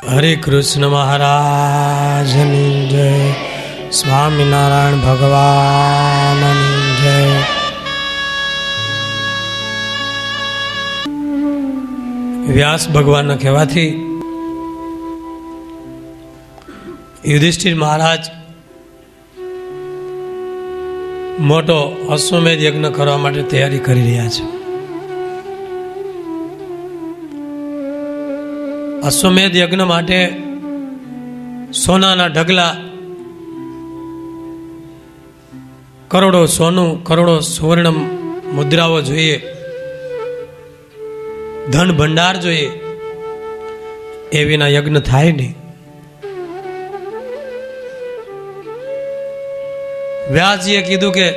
હરે કૃષ્ણ મહારાજની જય, સ્વામિનારાયણ ભગવાનની જય. વ્યાસ ભગવાનના કહેવાથી યુધિષ્ઠિર મહારાજ મોટો અશ્વમેધ યજ્ઞ કરવા માટે તૈયારી કરી રહ્યા છે. અશ્વમેધ યજ્ઞ માટે સોનાના ઢગલા, કરોડો સોનું, કરોડો સુવર્ણ મુદ્રાઓ જોઈએ, ધન ભંડાર જોઈએ. એ વિના યજ્ઞ થાય નહીં. વ્યાસજીએ કીધું કે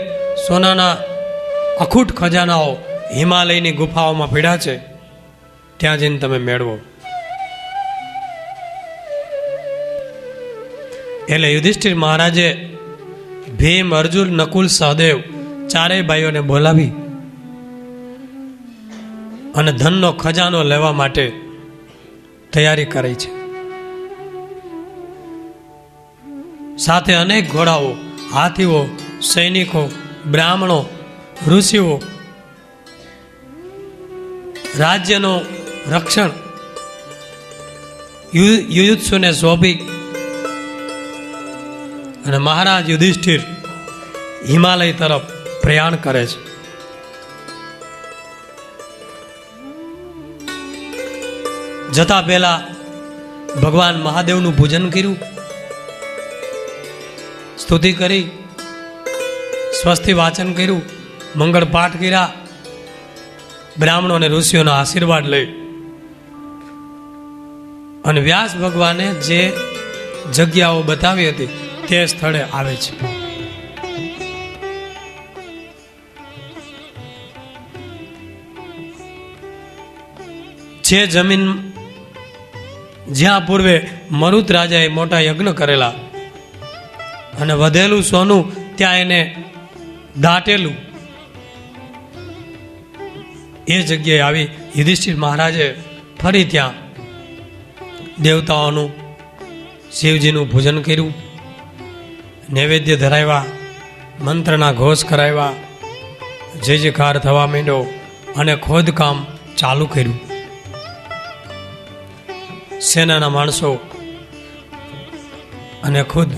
સોનાના અખૂટ ખજાનાઓ હિમાલયની ગુફાઓમાં પડ્યા છે, ત્યાં જઈને તમે મેળવો. એટલે યુધિષ્ઠિર મહારાજે ભીમ, અર્જુન, નકુલ, સહદેવ ચારેય ભાઈઓને બોલાવી અને ધનનો ખજાનો લેવા માટે તૈયારી કરી છે. સાથે અનેક ઘોડાઓ, હાથીઓ, સૈનિકો, બ્રાહ્મણો, ઋષિઓ, રાજ્યનું રક્ષણ, યુયુત્સુને શોભી અને મહારાજ યુધિષ્ઠિર હિમાલય તરફ પ્રયાણ કરે છે. જતા પહેલા ભગવાન મહાદેવનું પૂજન કર્યું, સ્તુતિ કરી, સ્વસ્તિ વાચન કર્યું, મંગળ પાઠ કર્યા, બ્રાહ્મણો અને ઋષિઓના આશીર્વાદ લઈ અને વ્યાસ ભગવાને જે જગ્યાઓ બતાવી હતી તે સ્થળે આવે છે. જે જમીન જ્યાં પૂર્વે મરુત રાજાએ મોટા યજ્ઞ કરેલા અને વધેલું સોનું ત્યાં એને દાટેલું, એ જગ્યાએ આવી યુધિષ્ઠિર મહારાજે ફરી ત્યાં દેવતાઓનું, શિવજીનું પૂજન કર્યું, નૈવેદ્ય ધરાવ્યા, મંત્રના ઘોષ કરાવ્યા, જય જયકાર થવા માંડ્યો અને ખોદકામ ચાલુ કર્યું. સેનાના માણસો અને ખુદ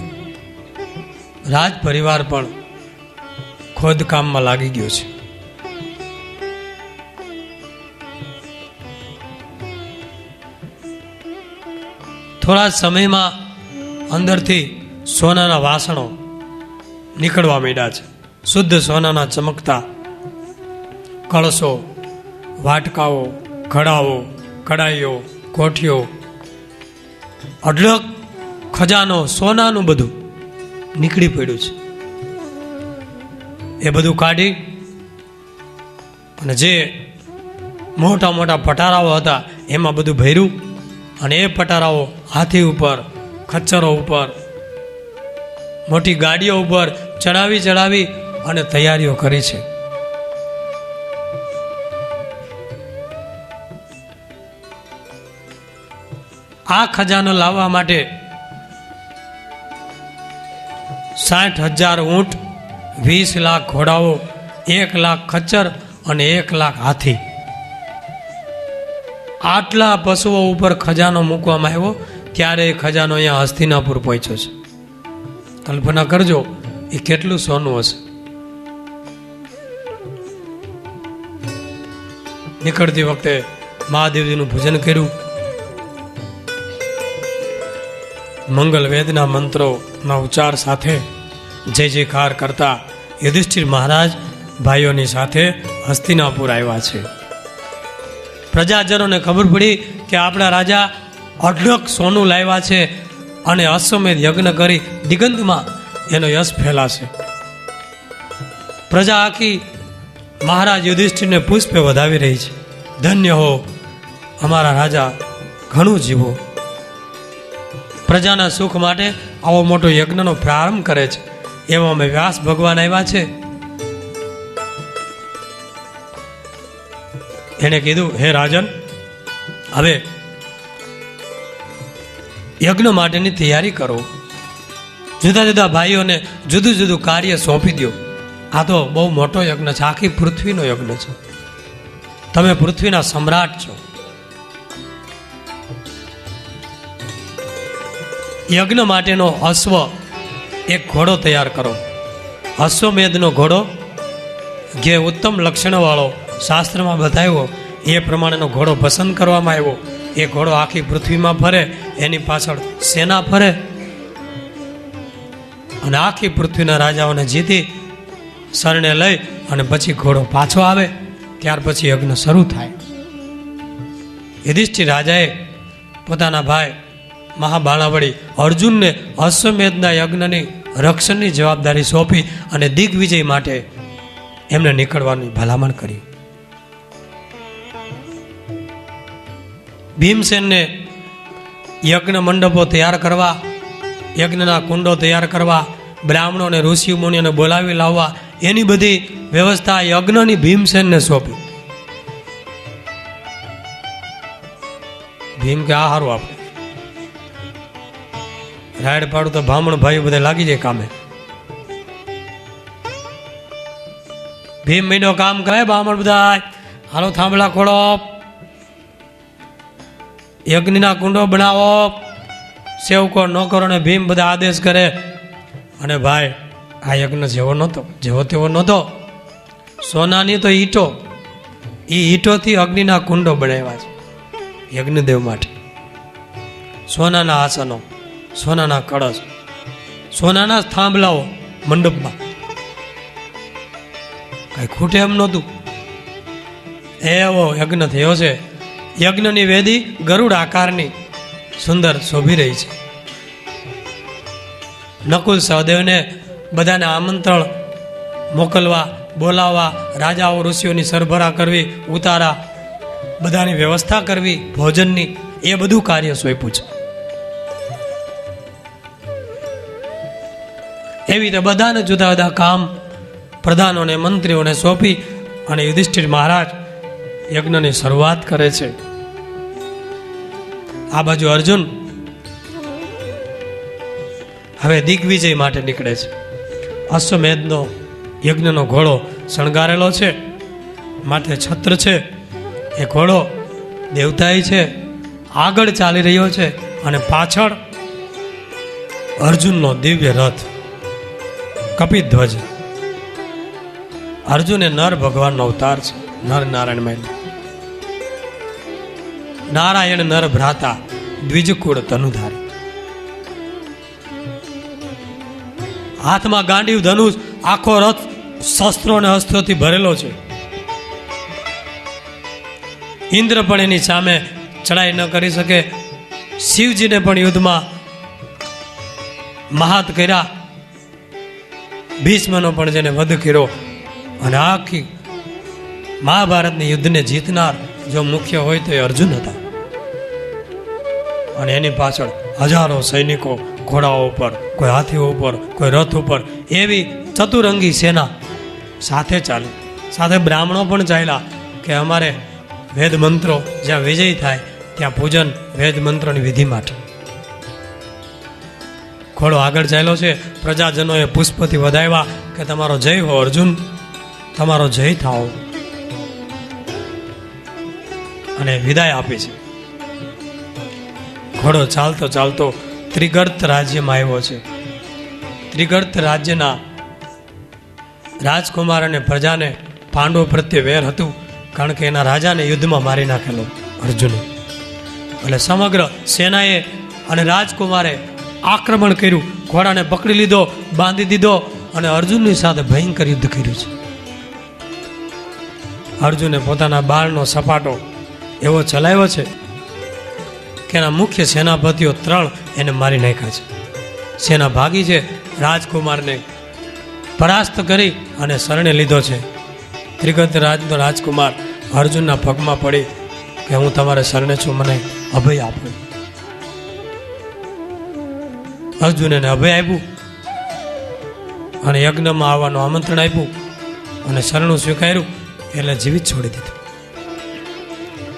રાજ પરિવાર પણ ખોદકામમાં લાગી ગયો છે. થોડા સમયમાં અંદરથી સોનાના વાસણો નીકળવા માંડ્યા છે. શુદ્ધ સોનાના ચમકતા કળશો, વાટકાઓ, ઘડાઓ, કડાઈઓ, કોઠીઓ, અઢળક ખજાનો, સોનાનું બધું નીકળી પડ્યું છે. એ બધું કાઢી અને જે મોટા મોટા પટારાઓ હતા એમાં બધું ભર્યું અને એ પટારાઓ હાથી ઉપર, ખચ્ચરો ઉપર, મોટી ગાડીઓ ઉપર ચડાવી અને તૈયારીઓ કરી છે. આ ખજાનો લાવવા માટે 60,000 ઊંટ, 20 લાખ ઘોડાઓ, 1 લાખ ખચ્ચર અને 1 લાખ હાથી, આટલા પશુઓ ઉપર ખજાનો મૂકવામાં આવ્યો. ત્યારે એ ખજાનો અહીંયા હસ્તિનાપુર પહોંચ્યો છે. કલ્પના કરજો એ કેટલું સોનું હશે. નીકળતી વખતે મહાદેવજીનું પૂજન કર્યું, મંગલ વેદના મંત્રોના ઉચ્ચાર સાથે જય જયકાર કરતા યુધિષ્ઠિર મહારાજ ભાઈઓની સાથે હસ્તિનાપુર આવ્યા છે. પ્રજાજનોને ખબર પડી કે આપણા રાજા અઢળક સોનું લાવ્યા છે અને અશ્વમેધ યજ્ઞ કરી દિગંતમાં એનો યશ ફેલાશે. પ્રજા આખી મહારાજ યુધિષ્ઠિરને પુષ્પે વધાવી રહી છે. ધન્ય હો અમારા રાજા, ઘણું જીવો. પ્રજાના સુખ માટે આવો મોટો યજ્ઞનો પ્રારંભ કરે છે. એમાં અમે વ્યાસ ભગવાન આવ્યા છે. એણે કીધું, હે રાજન, હવે યજ્ઞ માટેની તૈયારી કરો. જુદા જુદા ભાઈઓને જુદું જુદું કાર્ય સોંપી દો. આ તો બહુ મોટો યજ્ઞ છે, આખી પૃથ્વીનો યજ્ઞ છે. તમે પૃથ્વીના સમ્રાટ છો. યજ્ઞ માટેનો અશ્વ એક ઘોડો તૈયાર કરો. અશ્વમેધનો ઘોડો જે ઉત્તમ લક્ષણવાળો શાસ્ત્રમાં બતાવ્યો એ પ્રમાણેનો ઘોડો પસંદ કરવામાં આવ્યો. એ ઘોડો આખી પૃથ્વીમાં ફરે, એની પાછળ સેના ફરે અને આખી પૃથ્વીના રાજાઓને જીતી શરણે લઈ અને પછી ઘોડો પાછો આવે. ત્યાર પછી યજ્ઞ શરૂ થાય. યુધિષ્ઠિર રાજાએ પોતાના ભાઈ મહાબાણાવળી અર્જુનને અશ્વમેધના યજ્ઞની રક્ષણની જવાબદારી સોંપી અને દિગ્વિજય માટે એમને નીકળવાની ભલામણ કરી. ભીમસેનને યજ્ઞ મંડપો તૈયાર કરવા, યજ્ઞના કુંડો તૈયાર કરવા, બ્રાહ્મણો અને ઋષિ મુનિઓને બોલાવી લાવવા, એની બધી વ્યવસ્થા યજ્ઞની ભીમસેનને સોંપી. ભીમ કે આ હારું આપણે રાયડ પાડું તો બ્રાહ્મણ ભાઈઓ બધા લાગી જાય કામે. ભીમ મહિનો કામ કરે, બ્રાહ્મણ બધા હાલો થાંભલા ખોળો, યજ્ઞના કુંડો બનાવો, સેવકો નોકરોને ભીમ બધા આદેશ કરે. અને ભાઈ આ યજ્ઞ જેવો તેવો નહોતો. સોનાની તો ઈંટો, એ ઈંટોથી અગ્નિના કુંડો બનાવ્યા છે યજ્ઞદેવ માટે. સોનાના આસનો, સોનાના કળશ, સોનાના થાંભલાઓ મંડપમાં, કઈ ખૂટે એમ નહોતું. એવો યજ્ઞ થયો છે. યજ્ઞની વેદી ગરુડ આકારની સુંદર શોભી રહી છે. નકુલ સહદેવને બધાને આમંત્રણ મોકલવા, બોલાવવા, રાજાઓ ઋષિઓની સરભરા કરવી, ઉતારા, બધાની વ્યવસ્થા કરવી, ભોજનની, એ બધું કાર્ય સોંપ્યું છે. એવી રીતે બધાને જુદા જુદા કામ પ્રધાનોને મંત્રીઓને સોંપી અને યુધિષ્ઠિર મહારાજ યજ્ઞની શરૂઆત કરે છે. આ બાજુ અર્જુન હવે દિગ્વિજય માટે નીકળે છે. અશ્વમેધનો યજ્ઞનો ઘોડો શણગારેલો છે, માથે છત્ર છે. એ ઘોડો દેવતાઈ છે, આગળ ચાલી રહ્યો છે અને પાછળ અર્જુનનો દિવ્ય રથ કપિધ્વજ. અર્જુન એ નર ભગવાનનો અવતાર છે, નર નારાયણ. નારાયણ નર ભ્રાતા દ્વિજકુળ તનુધારી. હાથમાં ગાંડીવ ધનુષ, આખો રથ શસ્ત્રો અને અસ્ત્રોથી ભરેલો છે. ઇન્દ્ર પણ એની સામે ચડાઈ ન કરી શકે. શિવજીને પણ યુદ્ધમાં મહાત કર્યા. ભીષ્મનો પણ જેને વધ કર્યો. અને આખી મહાભારતની યુદ્ધને જીતનાર જો મુખ્ય હોય તો એ અર્જુન હતા. અને એની પાછળ હજારો સૈનિકો ઘોડાઓ ઉપર, કોઈ હાથીઓ ઉપર, કોઈ રથ ઉપર, એવી ચતુરંગી સેના સાથે ચાલી. સાથે બ્રાહ્મણો પણ ચાલ્યા કે અમારે વેદ મંત્રો જ્યાં વિજય થાય ત્યાં પૂજન વેદ મંત્રોની વિધિ માટે. ઘોડો આગળ ચાલ્યો છે. પ્રજાજનોએ પુષ્પથી વધાવ્યા કે તમારો જય હો અર્જુન, તમારો જય થાઓ, અને વિદાય આપી છે. ઘોડો ચાલતો ચાલતો ત્રિગર્ત રાજ્યમાં આવ્યો છે. ત્રિગર્ત રાજ્યના રાજકુમાર અને પ્રજાને પાંડવો પ્રત્યે વેર હતું, કારણ કે એના રાજાને યુદ્ધમાં મારી નાખેલો અર્જુને. એટલે સમગ્ર સેનાએ અને રાજકુમારે આક્રમણ કર્યું, ઘોડાને પકડી લીધો, બાંધી દીધો અને અર્જુનની સાથે ભયંકર યુદ્ધ કર્યું છે. અર્જુને પોતાના બાળનો સપાટો એવો ચલાવ્યો છે કે એના મુખ્ય સેનાપતિઓ 3 એને મારી નાખ્યા છે. સેના ભાગી છે. રાજકુમારને પરાસ્ત કરી અને શરણે લીધો છે. ત્રિગર્ત રાજનો રાજકુમાર અર્જુનના પગમાં પડી કે હું તમારે શરણે છું, મને અભય આપો. અર્જુન એને અભય આપ્યું અને યજ્ઞમાં આવવાનું આમંત્રણ આપ્યું અને શરણું સ્વીકાર્યું, એટલે જીવિત છોડી દીધું.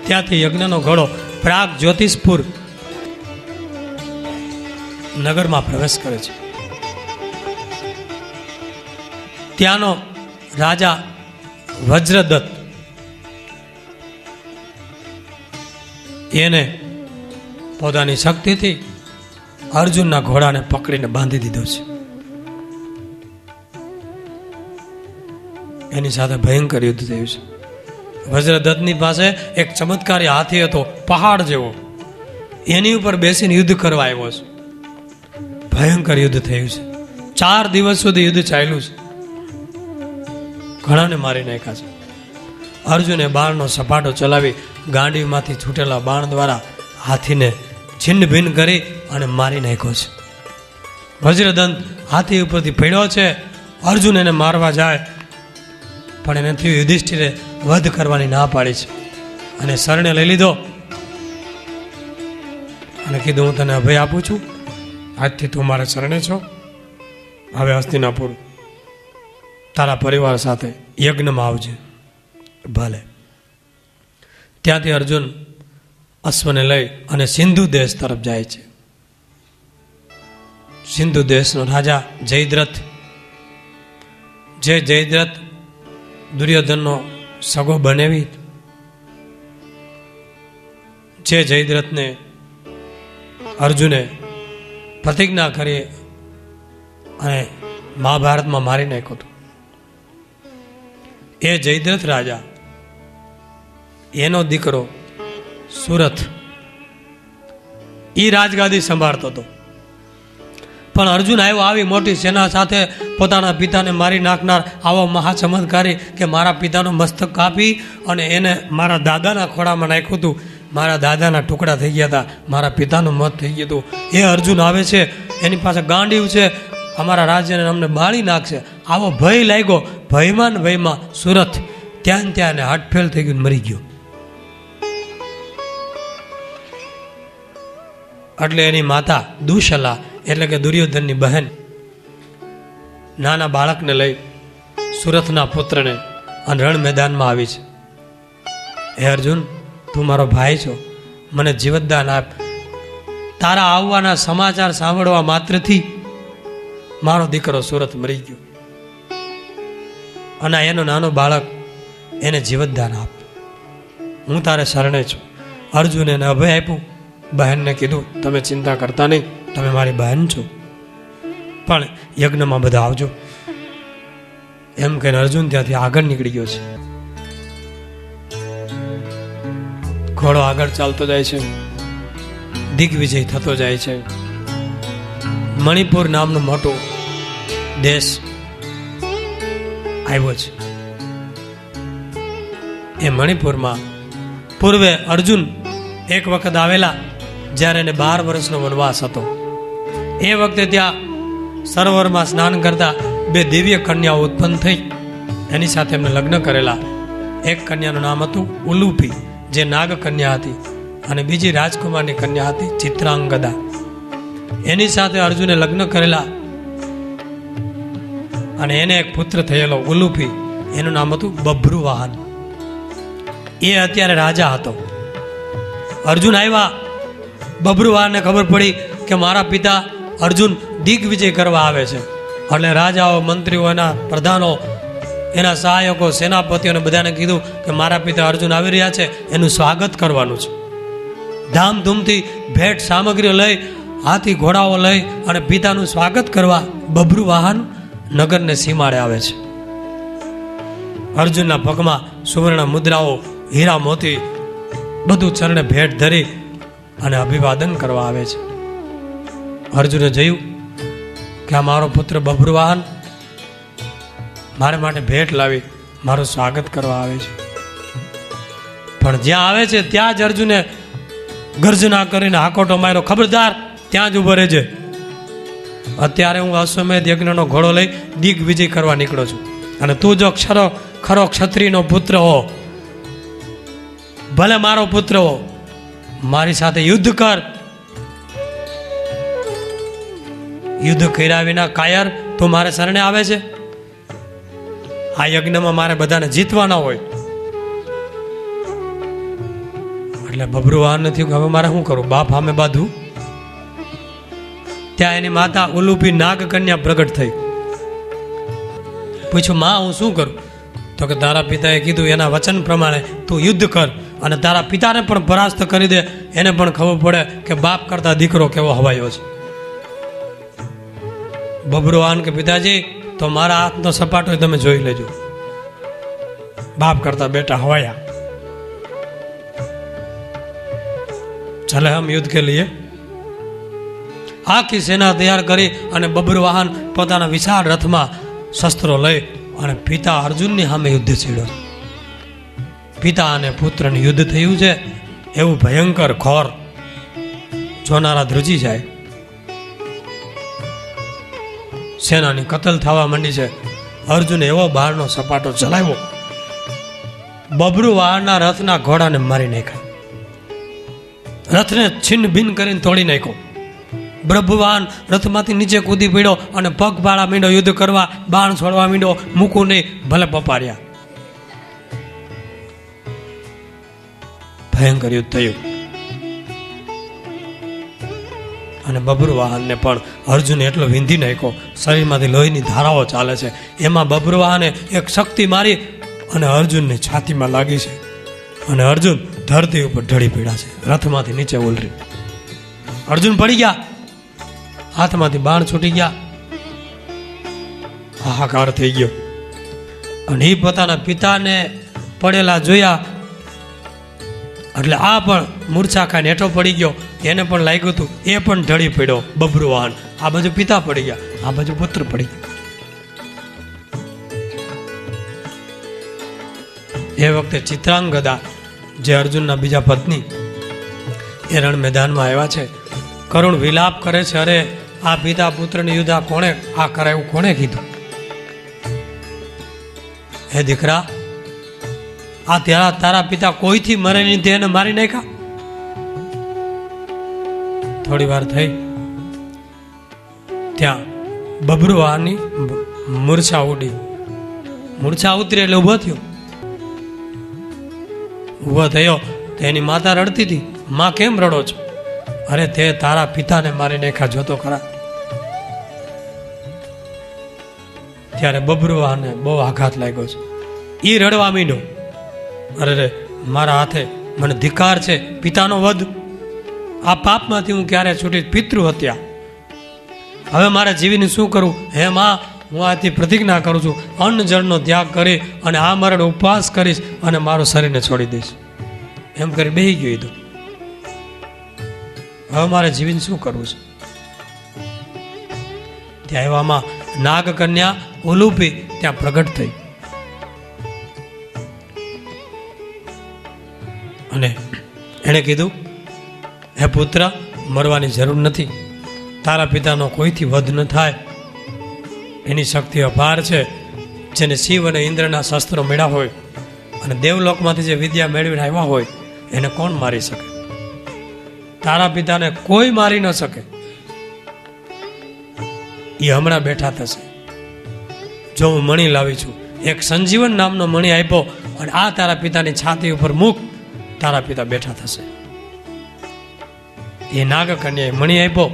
ત્યાંથી યજ્ઞનો ઘોડો પ્રાગ જ્યોતિષપુર નગરમાં પ્રવેશ કરે છે. ત્યાંનો રાજા વજ્રદત્ત એને પોતાની શક્તિથી અર્જુનના ઘોડાને પકડીને બાંધી દીધો છે. એની સાથે ભયંકર યુદ્ધ થયું છે. વજ્રદત્તની પાસે એક ચમત્કારી હાથી હતો, પહાડ જેવો. એની ઉપર બેસીને યુદ્ધ કરવા આવ્યો છે. ભયંકર યુદ્ધ થયું છે. 4 દિવસ સુધી યુદ્ધ ચાલ્યું છે. ઘણાને મારી નાખ્યા છે. અર્જુને બાણનો સપાટો ચલાવી ગાંડીમાંથી છૂટેલા બાણ દ્વારા હાથીને છિન્ન ભિન્ન કરી અને મારી નાખ્યો છે. વજ્રદંત હાથી ઉપરથી પડ્યો છે. અર્જુન એને મારવા જાય પણ એનાથી યુધિષ્ઠિરે વધ કરવાની ના પાડી છે અને શરણે લઈ લીધો અને કીધું, હું તને અભય આપું છું, આજથી તું મારા શરણે છો. હવે હસ્તિનાપુર તારા પરિવાર સાથે યજ્ઞમાં આવજે. ભલે. ત્યાંથી અર્જુન અશ્વને લઈ અને સિંધુ દેશ તરફ જાય છે. સિંધુ દેશનો રાજા જયદ્રથ, જે જયદ્રથ દુર્યોધનનો સગો બનેવી, જે જયદ્રથને અર્જુને પ્રતિજ્ઞા કરી અને મહાભારતમાં મારી નાખ્યો હતો. એ જયદ્રથ રાજા, એનો દીકરો સુરથ, એ રાજગાદી સંભાળતો હતો. પણ અર્જુન આવ્યો આવી મોટી સેના સાથે, પોતાના પિતાને મારી નાખનાર આવો મહાચમત્કારી કે મારા પિતાનું મસ્તક કાપી અને એને મારા દાદાના ખોળામાં નાખ્યું હતું. મારા દાદાના ટુકડા થઈ ગયા હતા, મારા પિતાનું મોત થઈ ગયું હતું. એ અર્જુન આવે છે, એની પાસે ગાંડીવ છે, અમારા રાજ્યને અમને બાળી નાખશે. આવો ભય લાગ્યો. ભયમાં ને ભયમાં સુરત ત્યાં એને હટફેલ થઈ ગયું, મરી ગયો. એટલે એની માતા દુશલા એટલે કે દુર્યોધનની બહેન નાના બાળકને લઈ સુરથના પુત્રને અને રણ મેદાનમાં આવી છે. હે અર્જુન, તું મારો ભાઈ છો, મને જીવતદાન આપ. તારા આવવાના સમાચાર સાંભળવા માત્રથી મારો દીકરો સુરત મરી ગયો અને એનો નાનો બાળક, એને જીવતદાન આપ. હું તારે શરણે છું. અર્જુન એને અભય આપ્યું. બહેનને કીધું, તમે ચિંતા કરતા નહીં, તમે મારી બહેન છો, પણ યજ્ઞમાં બધા આવજો. એમ કહીને અર્જુન ત્યાંથી આગળ નીકળી ગયો છે. ઘોડો આગળ ચાલતો જાય છે, દિગ્વિજય થતો જાય છે. મણિપુર નામનો મોટો દેશ આવ્યો છે. એ મણિપુરમાં પૂર્વે અર્જુન એક વખત આવેલા, જ્યારે એને 12 વર્ષનો વનવાસ હતો. એ વખતે ત્યાં સરોવરમાં સ્નાન કરતા 2 દિવ્ય કન્યાઓ ઉત્પન્ન થઈ. એની સાથે એમને લગ્ન કરેલા. એક કન્યાનું નામ હતું ઉલુપી, જે નાગ કન્યા હતી, અને બીજી રાજકુમારની કન્યા હતી ચિત્રાંગદા. એની સાથે અર્જુને લગ્ન કરેલા અને એને એક પુત્ર થયેલો ઉલુપી, એનું નામ હતું બભ્રુવાહન. એ અત્યારે રાજા હતો. અર્જુન આવ્યા, બભ્રુવાહનને ખબર પડી કે મારા પિતા અર્જુન દિગ્વિજય કરવા આવે છે. એટલે રાજાઓ, મંત્રીઓ, એના પ્રધાનો, એના સહાયકો, સેનાપતિઓને બધાને કીધું કે મારા પિતા અર્જુન આવી રહ્યા છે, એનું સ્વાગત કરવાનું છે. ધામધૂમથી ભેટ સામગ્રીઓ લઈ, હાથી ઘોડાઓ લઈ અને પિતાનું સ્વાગત કરવા બભ્રુવાહન નગરને સીમાડે આવે છે. અર્જુનના પગમાં સુવર્ણ મુદ્રાઓ, હીરા મોતી બધું ચરણે ભેટ ધરી અને અભિવાદન કરવા આવે છે. અર્જુને જોયું કે આ મારો પુત્ર બભ્રુવાહન મારે માટે ભેટ લાવી મારું સ્વાગત કરવા આવે છે. પણ જ્યાં આવે છે ત્યાં જ અર્જુને ગર્જના કરીને હાકોટો માર્યો, ખબરદાર, ત્યાં જ ઉભો રહેજે. અત્યારે હું અશ્વમેધ યજ્ઞનો ઘોડો લઈ દિગ્વિજય કરવા નીકળો છું, અને તું જો ખરો ક્ષત્રિયનો પુત્ર હો, ભલે મારો પુત્ર હો, મારી સાથે યુદ્ધ કર. યુદ્ધ કર્યા વિના કાયર તું મારે શરણે આવે છે? આ યજ્ઞમાં મારે બધાને જીતવાના હોય. એટલે બભ્રુવાહન નથી, હવે મારે શું કરું? બાપ સામે બાંધું. ત્યાં એની માતા ઉલુપી નાગકન્યા પ્રગટ થઈ. પૂછ્યું, માં હું શું કરું? તો કે તારા પિતાએ કીધું એના વચન પ્રમાણે તું યુદ્ધ કર અને તારા પિતાને પણ પરાસ્ત કરી દે, એને પણ ખબર પડે કે બાપ કરતા દીકરો કેવો હવાયો છે. બબરુવાહન કે પિતાજી તો મારા હાથનો સપાટો તમે જોઈ લેજો, બાપ કરતા બેટા હવાયા. ચલે હમ યુદ્ધ કે લીએ. આખી સેના તૈયાર કરી અને બબરુવાહન પોતાના વિશાળ રથમાં શસ્ત્રો લઈ અને પિતા અર્જુનની સામે યુદ્ધ છેડ્યો. પિતા અને પુત્રનું યુદ્ધ થયું છે એવું ભયંકર ઘોર જોનારા ધ્રુજી જાય. સેનાની કતલ થવા માંડી છે. અર્જુને એવો બહારનો સપાટો ચલાવ્યો, બબરુવાહનના રથના ઘોડાને મારી નાખ્યા, રથને છિન્ન ભિન્ન કરીને તોડી નાખ્યો. બબરુવાહન રથમાંથી નીચે કૂદી પડ્યો અને પગપાળા માંડ્યો યુદ્ધ કરવા, બાણ છોડવા માંડ્યો, મૂકું નહીં ભલે પપાડ્યા. ભયંકર યુદ્ધ થયું અને બબરુવાહનને પણ અર્જુને એટલો વીંધી નાખ્યો, શરીરમાંથી લોહીની ધારાઓ ચાલે છે. એમાં બબરુવાહને એક શક્તિ મારી અને અર્જુનની છાતીમાં લાગી છે અને અર્જુન ધરતી ઉપર ઢળી પડ્યા છે, રથમાંથી નીચે ઉલરી. અર્જુન પડી ગયા, હાથમાંથી બાણ છૂટી ગયા, હાહાકાર થઈ ગયો. અને એ પોતાના પિતાને પડેલા જોયા એટલે આ પણ મૂર્છા ખાઈને હેઠો પડી ગયો. એને પણ લાગ્યું હતું, એ પણ ઢળી પડ્યો બબરુવાહન. આ બાજુ પિતા પડી ગયા, આ બાજુ પુત્ર પડી ગયા. એ વખતે ચિત્રાંગદા જે અર્જુનના બીજા પત્ની એ રણ મેદાનમાં આવ્યા છે, કરુણ વિલાપ કરે છે. અરે આ પિતા પુત્રની યુદ્ધ આ કોણે આ કરાયું, કોણે કીધું? હે દીકરા, આ તારા પિતા કોઈથી મરે નહીં, તેને મારી નાખ્યા. થોડી વાર થઈ ત્યાં બબરુવાહનની મૂર્છા ઉડી. મૂર્છા ઉતરી એટલે ઊભો થયો. ઊભો થયો તો એની માતા રડતી હતી. માં કેમ રડો છો? અરે તે તારા પિતાને મારી નાખ્યા, જોતો ખરા. ત્યારે બબરુવાહનને બહુ આઘાત લાગ્યો છે. એ રડવા માંડ્યો, અરે રે મારા હાથે મને ધિકાર છે, પિતાનો વધ. આ પાપમાંથી હું ક્યારે છૂટી? પિતૃ હત્યા. હવે મારે જીવીને શું કરવું? હે માં, હું આથી પ્રતિજ્ઞા કરું છું, અન્ન જળનો ત્યાગ કરી અને આ મરણ ઉપવાસ કરીશ અને મારું શરીરને છોડી દઈશ. એમ કરી બેહી ગયો. તો હવે મારે જીવીને શું કરવું છે? ત્યાં એવામાં નાગકન્યા ઉલુપી ત્યાં પ્રગટ થઈ અને એણે કીધું, હે પુત્ર, મરવાની જરૂર નથી. તારા પિતાનો કોઈથી વધ ન થાય. એની શક્તિ અપાર છે. જેને શિવ અને ઇન્દ્રના શસ્ત્રો મેળ્યા હોય અને દેવલોકમાંથી જે વિદ્યા મેળવીને આવ્યા હોય એને કોણ મારી શકે? તારા પિતાને કોઈ મારી ન શકે. એ હમણાં બેઠા થશે. જો હું મણી લાવી છું, એક સંજીવન નામનો મણી આપ્યો અને આ તારા પિતાની છાતી ઉપર મૂક, તારા પિતા બેઠા થશે. એ નાગકન્યાએ મણી આપ્યો,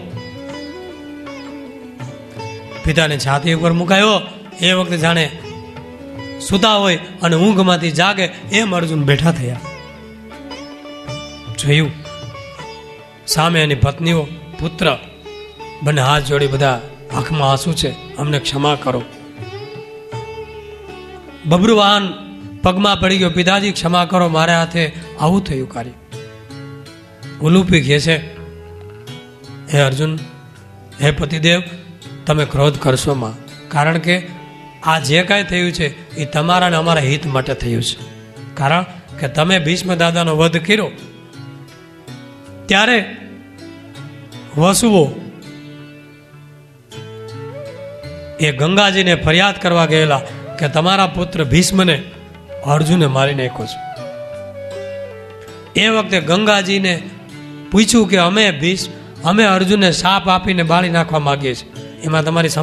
પિતાની છાતી ઉપર મુકાયો. એ વખતે જાણે સુતા હોય અને ઊંઘમાંથી જાગે એમ અર્જુન બેઠા થયા. જોયું સામે એની પત્નીઓ, પુત્ર બંને હાથ જોડી બધા આંખમાં આંસુ છે, અમને ક્ષમા કરો. બબરુવાહન પગમાં પડી ગયો, પિતાજી ક્ષમા કરો, મારે હાથે આવું થયું કાર્ય. ઉલુપી કહે છે, હે અર્જુન, હે પતિદેવ, તમે ક્રોધ કરશો માં, કારણ કે આ જે કાંઈ થયું છે એ તમારા અને અમારા હિત માટે થયું છે. કારણ કે તમે ભીષ્મ દાદાનો વધ કર્યો ત્યારે વસુઓ એ ગંગાજીને ફરિયાદ કરવા ગયેલા કે તમારા પુત્ર ભીષ્મને અર્જુને મારી નાખ્યો છે. એ વખતે ગંગાજીને પૂછ્યું કે અમે અર્જુનને શાપ આપીને બાળી નાખવા માંગીએ છીએ, એમાં તમારી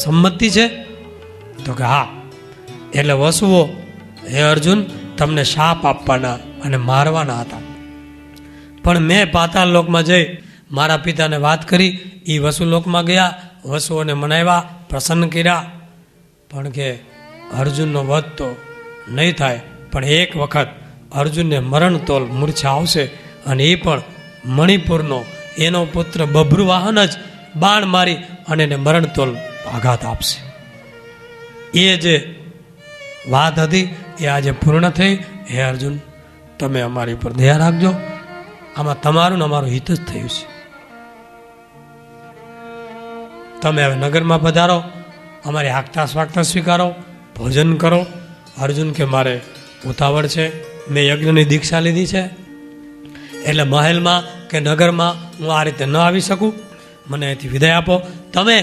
સંમતિ છે? તો કે હા. એટલે વસુઓ, હે અર્જુન, તમને શાપ આપવાના અને મારવાના હતા, પણ મેં પાતાળ લોકમાં જઈ મારા પિતાને વાત કરી, એ વસુલોકમાં ગયા, વસુઓને મનાવ્યા, પ્રસન્ન કર્યા, પણ કે અર્જુનનો વધ તો નહીં થાય, પણ એક વખત અર્જુનને મરણતોલ મૂર્છા આવશે, અને એ પણ મણિપુરનો એનો પુત્ર બભ્રુવાહન જ બાણ મારી અને એને મરણતોલ આઘાત આપશે. એ જે વાત હતી એ આજે પૂર્ણ થઈ. હે અર્જુન, તમે અમારી ઉપર દયા રાખજો, આમાં તમારું ને અમારું હિત જ થયું છે. તમે હવે નગરમાં પધારો, અમારી આગતા સ્વાગતા સ્વીકારો, ભોજન કરો. અર્જુન કે મારે ઉતાવળ છે, મેં યજ્ઞની દીક્ષા લીધી છે, એટલે મહેલમાં કે નગરમાં હું આ રીતે ન આવી શકું, મને અહીંથી વિદાય આપો. તમે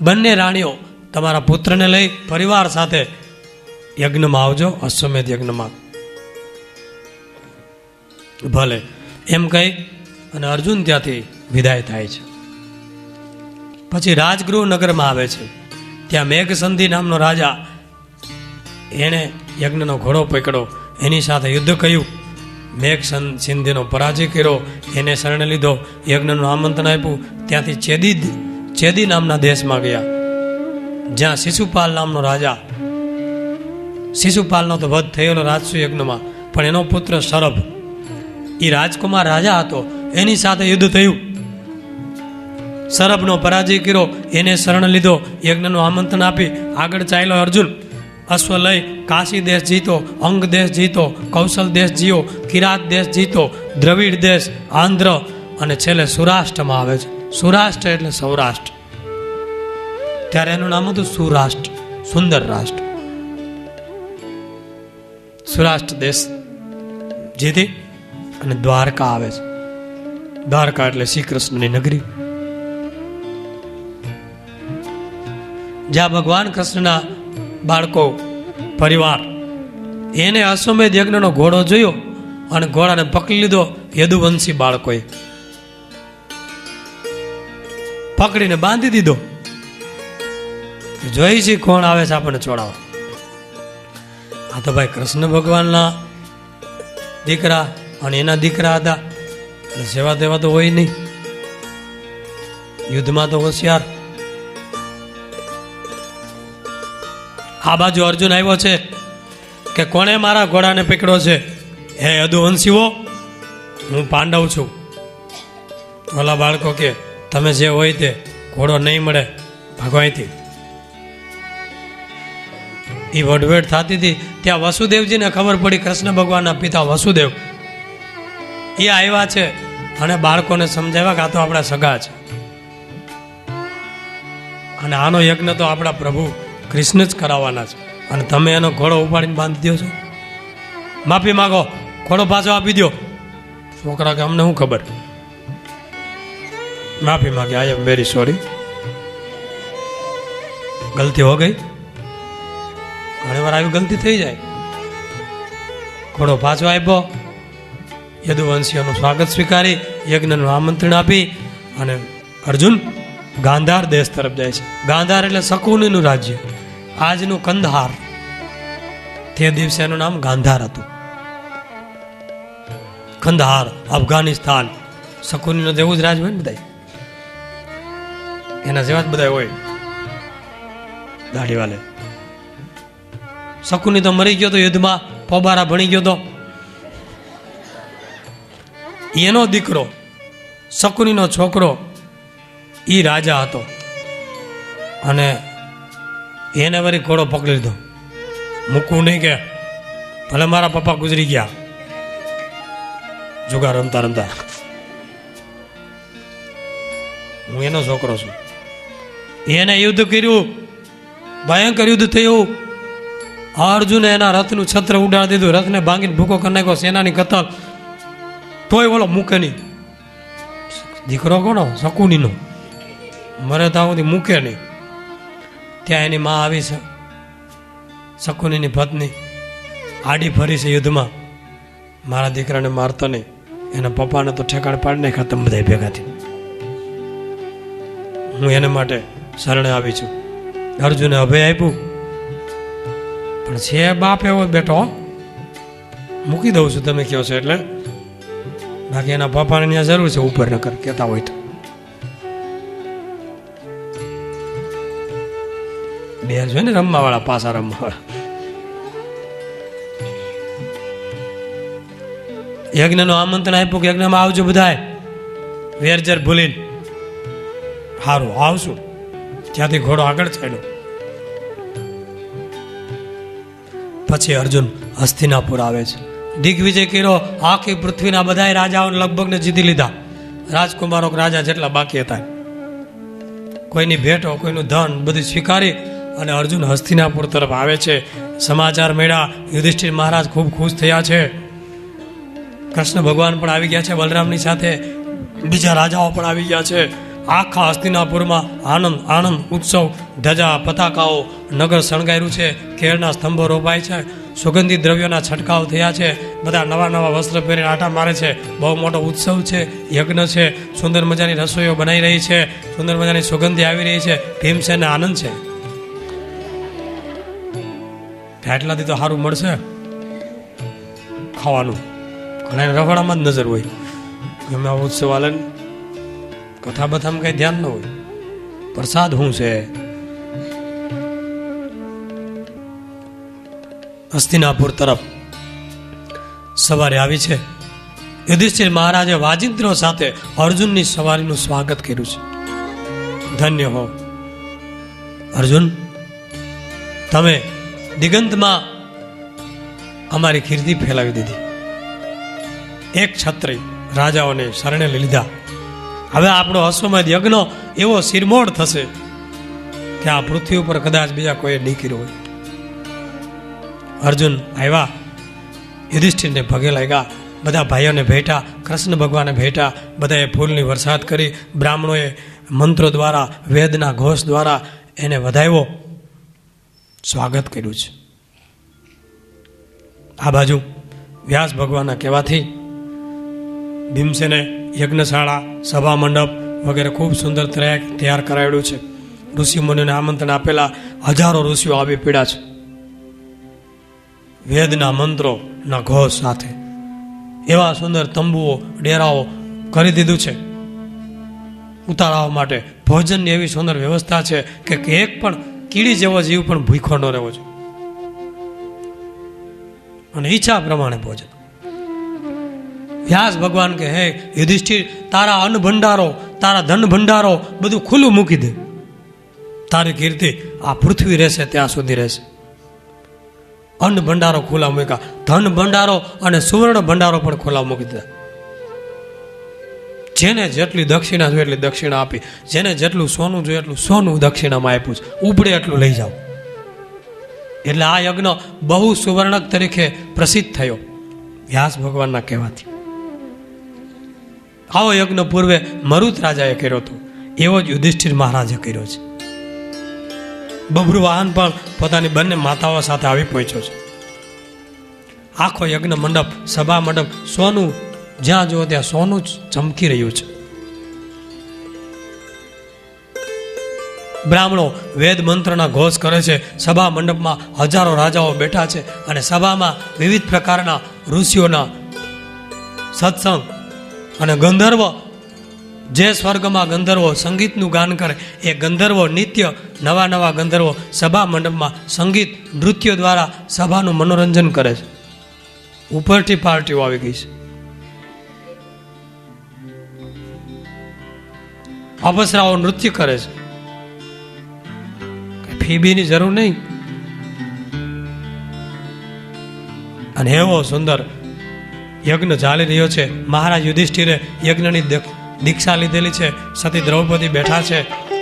બંને રાણીઓ તમારા પુત્રને લઈ પરિવાર સાથે યજ્ઞમાં આવજો, અશ્વમેધ યજ્ઞમાં. ભલે એમ કહી અને અર્જુન ત્યાંથી વિદાય થાય છે. પછી રાજગૃહ નગરમાં આવે છે. ત્યાં મેઘસંધિ નામનો રાજા, એણે યજ્ઞનો ઘોડો પકડ્યો, એની સાથે યુદ્ધ કર્યું, મેઘસંધિનો પરાજય કર્યો, એને શરણે લીધો, યજ્ઞનું આમંત્રણ આપ્યું. ત્યાંથી ચેદી નામના દેશમાં ગયા, જ્યાં શિશુપાલ નામનો રાજા, શિશુપાલનો તો વધ થયેલો રાજસુ યજ્ઞમાં, પણ એનો પુત્ર શરભ, એ રાજકુમાર રાજા હતો, એની સાથે યુદ્ધ થયું. શરભનો પરાજય કર્યો, એને શરણ લીધો, યજ્ઞનું આમંત્રણ આપી આગળ ચાલ્યો અર્જુન. અશ્વ લઈ કાશી દેશ જીતો, અંગ દેશ જીતો, કૌશલ દેશ જીઓ, કિરાત દેશ જીતો, દ્રવિડ દેશ, આંધ્ર, અને છેલ્લે સૌરાષ્ટ્રમાં આવે છે. સૌરાષ્ટ્ર એટલે સૌરાષ્ટ્ર, ત્યારે એનું નામ હતું સૌરાષ્ટ્ર, સુંદર રાષ્ટ્ર. સૌરાષ્ટ્ર દેશ જીતી અને દ્વારકા આવે છે. દ્વારકા એટલે શ્રી કૃષ્ણની નગરી, જ્યાં ભગવાન કૃષ્ણના બાળકો પરિવાર, એને અશ્વમેધ યજ્ઞનો ઘોડો જોયો અને ઘોડાને પકડી લીધો. યદુવંશી બાળકોએ પકડીને બાંધી દીધો. જોઈ છે કોણ આવે છે આપણને છોડાવવા. આ તો ભાઈ કૃષ્ણ ભગવાનના દીકરા અને એના દીકરા હતા, સેવા દેવા તો હોય નહીં, યુદ્ધમાં તો હોશિયાર. આ બાજુ અર્જુન આવ્યો છે કે કોણે મારા ઘોડાને પકડ્યો છે? હે યદુવંશીઓ, હું પાંડવ છું. ઓલા બાળકો કે તમે જે હોય તે, ઘોડો નહીં મળે, ભાગો અહીંથી. એ વઢવેડ થતી હતી. ત્યાં વસુદેવજીને ખબર પડી, કૃષ્ણ ભગવાનના પિતા વસુદેવ એ આવ્યા છે અને બાળકોને સમજાવ્યા કે આ તો આપણા સગા છે, અને આનો યજ્ઞ તો આપણા પ્રભુ કૃષ્ણ જ કરાવવાના છે, અને તમે એનો ઘોડો ઉપાડીને બાંધી દો છો. માફી માગો, ઘોડો પાછો આપી દો. છોકરા કે અમને શું ખબર. માફી માગે, આઈ એમ વેરી સોરી, ગલતી હો ગઈ. ઘણી વાર આવી ગલતી થઈ જાય. ઘોડો પાછો આપ્યો, યદુવંશીઓનું સ્વાગત સ્વીકારી, યજ્ઞનું આમંત્રણ આપી, અને અર્જુન ગાંધાર દેશ તરફ જાય છે. ગાંધાર એટલે શકુનીનું રાજ્ય, આજનું કંદહાર. તે દિવસે એનું નામ ગાંધાર હતું. કંદહાર, અફઘાનિસ્તાન, શકુનીનો જેવું જ રાજ હોય ને બધા, એના જેવા જ બધા હોય દાઢીવાલે. શકુની તો મરી ગયો તો યુદ્ધમાં, પોબારા ભણી ગયો તો. એનો દીકરો શકુનીનો છોકરો એ રાજા હતો, અને એને વળી ઘોડો પકડી લીધો. મૂકવું નહીં કે ભલે મારા પપ્પા ગુજરી ગયા જુગાર રમતા રમતા, હું એનો છોકરો છું. એને યુદ્ધ કર્યું, ભયંકર યુદ્ધ થયું. અર્જુને એના રથનું છત્ર ઉડાડી દીધું, રથને ભાંગીને ભૂકો કરી નાખ્યો, સેનાની કતલ. તોય ઓલો મૂકે નહીં. દીકરો કોનો? શકુનીનો. મરે ત્યાં સુધી મૂકે નહીં. ત્યાં એની માં આવી છે, શકુનીની પત્ની, આડી ફરી છે યુદ્ધમાં, મારા દીકરાને મારતો નહીં, એના પપ્પાને તો ઠેકાણે પાડી નાખ્યા તમે બધા ભેગાથી. હું એને માટે શરણે આવી છું. અર્જુને અભય આપ્યું, પણ છે બાપ એવો બેટો, મૂકી દઉં છું તમે કહો છો એટલે, બાકી એના પપ્પાને ત્યાં જરૂર છે ઉપર નકર કહેતા હોય તો. બેર છે ને રમવા વાળા, પાસા રમવા વાળા. યજ્ઞનું આમંત્રણ આપ્યું કે યજ્ઞમાં આવજો બધાય, વેરજર ભૂલીને. સારું આવશું. ત્યાંથી ઘોડો આગળ ચાલ્યો. પછી અર્જુન હસ્તિનાપુર આવે છે. દિગ્વિજય કર્યો, આખી પૃથ્વીના બધાય રાજાઓને લગભગને જીતી લીધા. રાજકુમારો રાજા જેટલા બાકી હતા, કોઈની ભેટો, કોઈનું ધન બધું સ્વીકારી અને અર્જુન હસ્તિનાપુર તરફ આવે છે. સમાચાર મળ્યા, યુધિષ્ઠિર મહારાજ ખૂબ ખુશ થયા છે. કૃષ્ણ ભગવાન પણ આવી ગયા છે બલરામની સાથે, બીજા રાજાઓ પણ આવી ગયા છે. આખા હસ્તિનાપુરમાં આનંદ આનંદ ઉત્સવ, ધજા પતાકાઓ, નગર શણગાર્યું છે, કેળના સ્તંભો રોપાય છે, સુગંધિત દ્રવ્યોના છંટકાવ થયા છે, બધા નવા નવા વસ્ત્ર પહેરીને આટા મારે છે. બહુ મોટો ઉત્સવ છે, યજ્ઞ છે, સુંદર મજાની રસોઈઓ બનાવી રહી છે, સુંદર મજાની સુગંધી આવી રહી છે. ભીમસેનને આનંદ છે, એટલાથી તો સારું મળશે ખાવાનું. ઘણા રખડામાં જ નજર હોય, ગમે આ ઉત્સવ હાલે, કથા બથામાં કઈ ધ્યાન ન હોય, પ્રસાદ શું છે. હસ્તિનાપુર તરફ સવારે આવી છે. યુધિષ્ઠિર મહારાજે વાજિંત્રો સાથે અર્જુનની સવારીનું સ્વાગત કર્યું છે. ધન્ય હો અર્જુન, તમે દિગંતમાં અમારી કીર્તિ ફેલાવી દીધી. એક છત્રી રાજાઓને શરણે લીધા. હવે આપણો અશ્વમેધ યજ્ઞ એવો શિરમોડ થશે કે આ પૃથ્વી ઉપર કદાચ બીજા કોઈ નહીં કર્યો હોય. અર્જુન આવ્યા, યુધિષ્ઠિરને પગે લાગ્યા, બધા ભાઈઓને ભેટા, કૃષ્ણ ભગવાને ભેટા, બધાએ ફૂલની વરસાદ કરી. બ્રાહ્મણોએ મંત્રો દ્વારા, વેદના ઘોષ દ્વારા એને વધાવ્યો, સ્વાગત કર્યું છે. આ બાજુ વ્યાસ ભગવાનના કહેવાથી ભીમસેને યજ્ઞશાળા, સભા મંડપ વગેરે ખૂબ સુંદર તૈયાર કરાયેલું છે. ઋષિ મુનિઓને આમંત્રણ આપેલા હજારો ઋષિઓ આવી પીડા છે. વેદના મંત્રોના ઘોષ સાથે એવા સુંદર તંબુઓ, ડેરાઓ કરી દીધું છે. ઉતારવા માટે ભોજનની એવી સુંદર વ્યવસ્થા છે કે એક પણ કીડી જેવો જીવ પણ ભૂખો ન રહેવો જોઈએ, અને ઈચ્છા પ્રમાણે ભોજન. વ્યાસ ભગવાન કે હે યુધિષ્ઠિર, તારા અન્ન ભંડારો, તારા ધન ભંડારો બધું ખુલ્લું મૂકી દે. તારી કીર્તિ આ પૃથ્વી રહેશે ત્યાં સુધી રહેશે. અન્ન ભંડારો ખુલ્લા મૂક્યા, ધન ભંડારો અને સુવર્ણ ભંડારો પણ ખુલ્લા મૂકી દીધા. જેને જેટલી દક્ષિણા જોઈએ એટલી દક્ષિણા આપી, જેને જેટલું સોનું જોઈએ એટલું સોનું દક્ષિણામાં આપ્યું છે. ઉપડે એટલું લઈ જાઓ. એટલે આ યજ્ઞ બહુ સુવર્ણક તરીકે પ્રસિદ્ધ થયો વ્યાસ ભગવાનના કહેવાથી. આવો યજ્ઞ પૂર્વે મરુત રાજાએ કર્યો હતો, એવો જ યુધિષ્ઠિર મહારાજે કર્યો છે. બભ્રુ વાહન પણ પોતાની બંને માતાઓ સાથે આવી પહોંચ્યો છે. આખો યજ્ઞ મંડપ, સભા મંડપ સોનું, જ્યાં જુઓ ત્યાં સોનું જ ચમકી રહ્યું છે. બ્રાહ્મણો વેદ મંત્રના ઘોષ કરે છે. સભા મંડપમાં હજારો રાજાઓ બેઠા છે અને સભામાં વિવિધ પ્રકારના ઋષિઓના સત્સંગ અને ગંધર્વ, જે સ્વર્ગમાં ગંધર્વો સંગીતનું ગાન કરે એ ગંધર્વો નિત્ય નવા નવા ગંધર્વો સભા મંડપમાં સંગીત નૃત્ય દ્વારા સભાનું મનોરંજન કરે છે. ઉપરથી પાર્ટીઓ આવી ગઈ છે. અપસરાઓ નૃત્ય કરે છે. ફી બીની જરૂર નહીં. અને એવો સુંદર યજ્ઞ ચાલી રહ્યો છે. મહારાજ યુધિષ્ઠિરે યજ્ઞની દીક્ષા લીધેલી છે. સતી દ્રૌપદી બેઠા છે.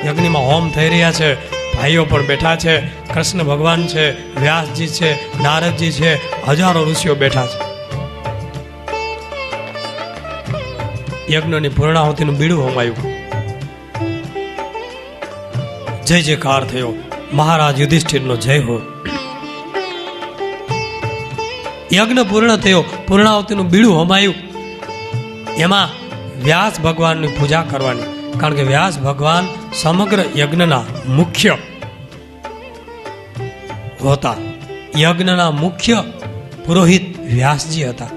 યજ્ઞમાં હોમ થઈ રહ્યા છે. ભાઈઓ પણ બેઠા છે. કૃષ્ણ ભગવાન છે, વ્યાસજી છે, નારદજી છે, હજારો ઋષિઓ બેઠા છે. યજ્ઞની પૂર્ણાહુતિનું બીડું હોમાયું. જય જયકાર થયો. મહારાજ યુધિષ્ઠિરનો જય હો. યજ્ઞ પૂર્ણ થયો, પૂર્ણાહુતિનું બીડું હોમાયું. એમાં વ્યાસ ભગવાનની પૂજા કરવાની, કારણ કે વ્યાસ ભગવાન સમગ્ર યજ્ઞના મુખ્ય હોતા. યજ્ઞના મુખ્ય પુરોહિત વ્યાસજી હતા.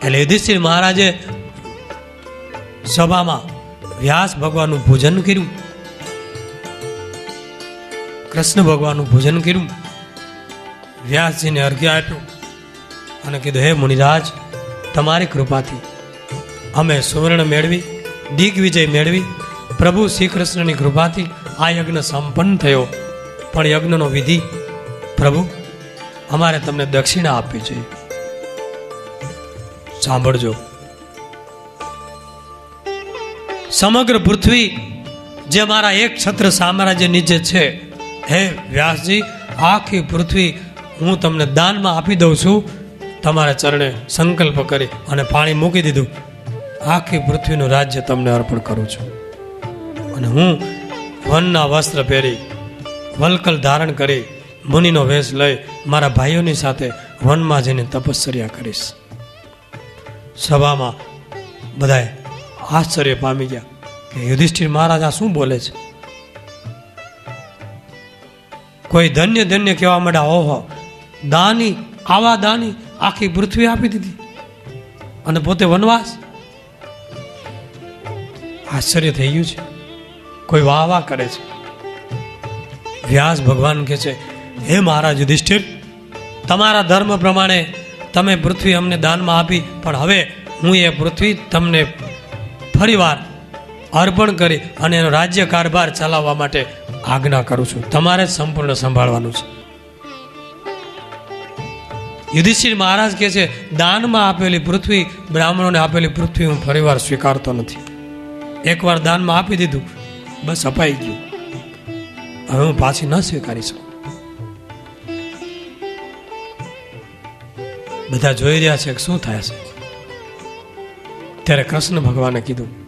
એટલે યુધિષ્ઠિર મહારાજે સભામાં વ્યાસ ભગવાનનું પૂજન કર્યું. કૃષ્ણ ભગવાનનું પૂજન કર્યું, વ્યાસજીને અર્ઘ્ય આપ્યું અને કીધું, હે મુનિરાજ, તમારી કૃપાથી અમે સુવર્ણ મેળવી, દિગ્વિજય મેળવી. પ્રભુ શ્રી કૃષ્ણની કૃપાથી આ યજ્ઞ સંપન્ન થયો. પણ યજ્ઞનો વિધિ પ્રભુ અમારે તમને દક્ષિણા આપવી જોઈએ. સાંભળજો, સમગ્ર પૃથ્વી જે મારા એક છત્ર સામ્રાજ્ય નીચે છે, હે વ્યાસજી, આખી પૃથ્વી હું તમને દાનમાં આપી દઉં છું. તમારા ચરણે સંકલ્પ કરી અને પાણી મૂકી દીધું. આખી પૃથ્વીનું રાજ્ય તમને અર્પણ કરું છું. અને હું વનના વસ્ત્ર પહેરી, વલકલ ધારણ કરી, મુનિનો વેશ લઈ મારા ભાઈઓની સાથે વનમાં જઈને તપશ્ચર્યા કરીશ. સભામાં બધાએ આશ્ચર્ય પામી ગયા કે યુધિષ્ઠિર મહારાજ આ શું બોલે છે. કોઈ ધન્ય ધન્ય કહેવા માંડ્યા, ઓહો, દાની, આવા દાની આખી પૃથ્વી આપી દીધી અને પોતે વનવાસ. આશ્ચર્ય થઈ ગયું છે. કોઈ વાહ વાહ કરે છે. વ્યાસ ભગવાન કહે છે, હે મહારાજ યુધિષ્ઠિર, તમારા ધર્મ પ્રમાણે તમે પૃથ્વી અમને દાનમાં આપી, પણ હવે હું એ પૃથ્વી તમને ફરીવાર અર્પણ કરી અને એનો રાજ્ય કારભાર ચલાવવા માટે આજ્ઞા કરું છું. તમારે જ સંપૂર્ણ સંભાળવાનું છે. યુધિષ્ઠિર મહારાજ કહે છે, દાનમાં આપેલી પૃથ્વી, બ્રાહ્મણોને આપેલી પૃથ્વી હું ફરીવાર સ્વીકારતો નથી. એકવાર દાનમાં આપી દીધું, બસ અપાઈ ગયું. હવે હું પાછી ન સ્વીકારી શકું. બધા જોઈ રહ્યા છે કે શું થાય છે. ત્યારે કૃષ્ણ ભગવાને કીધું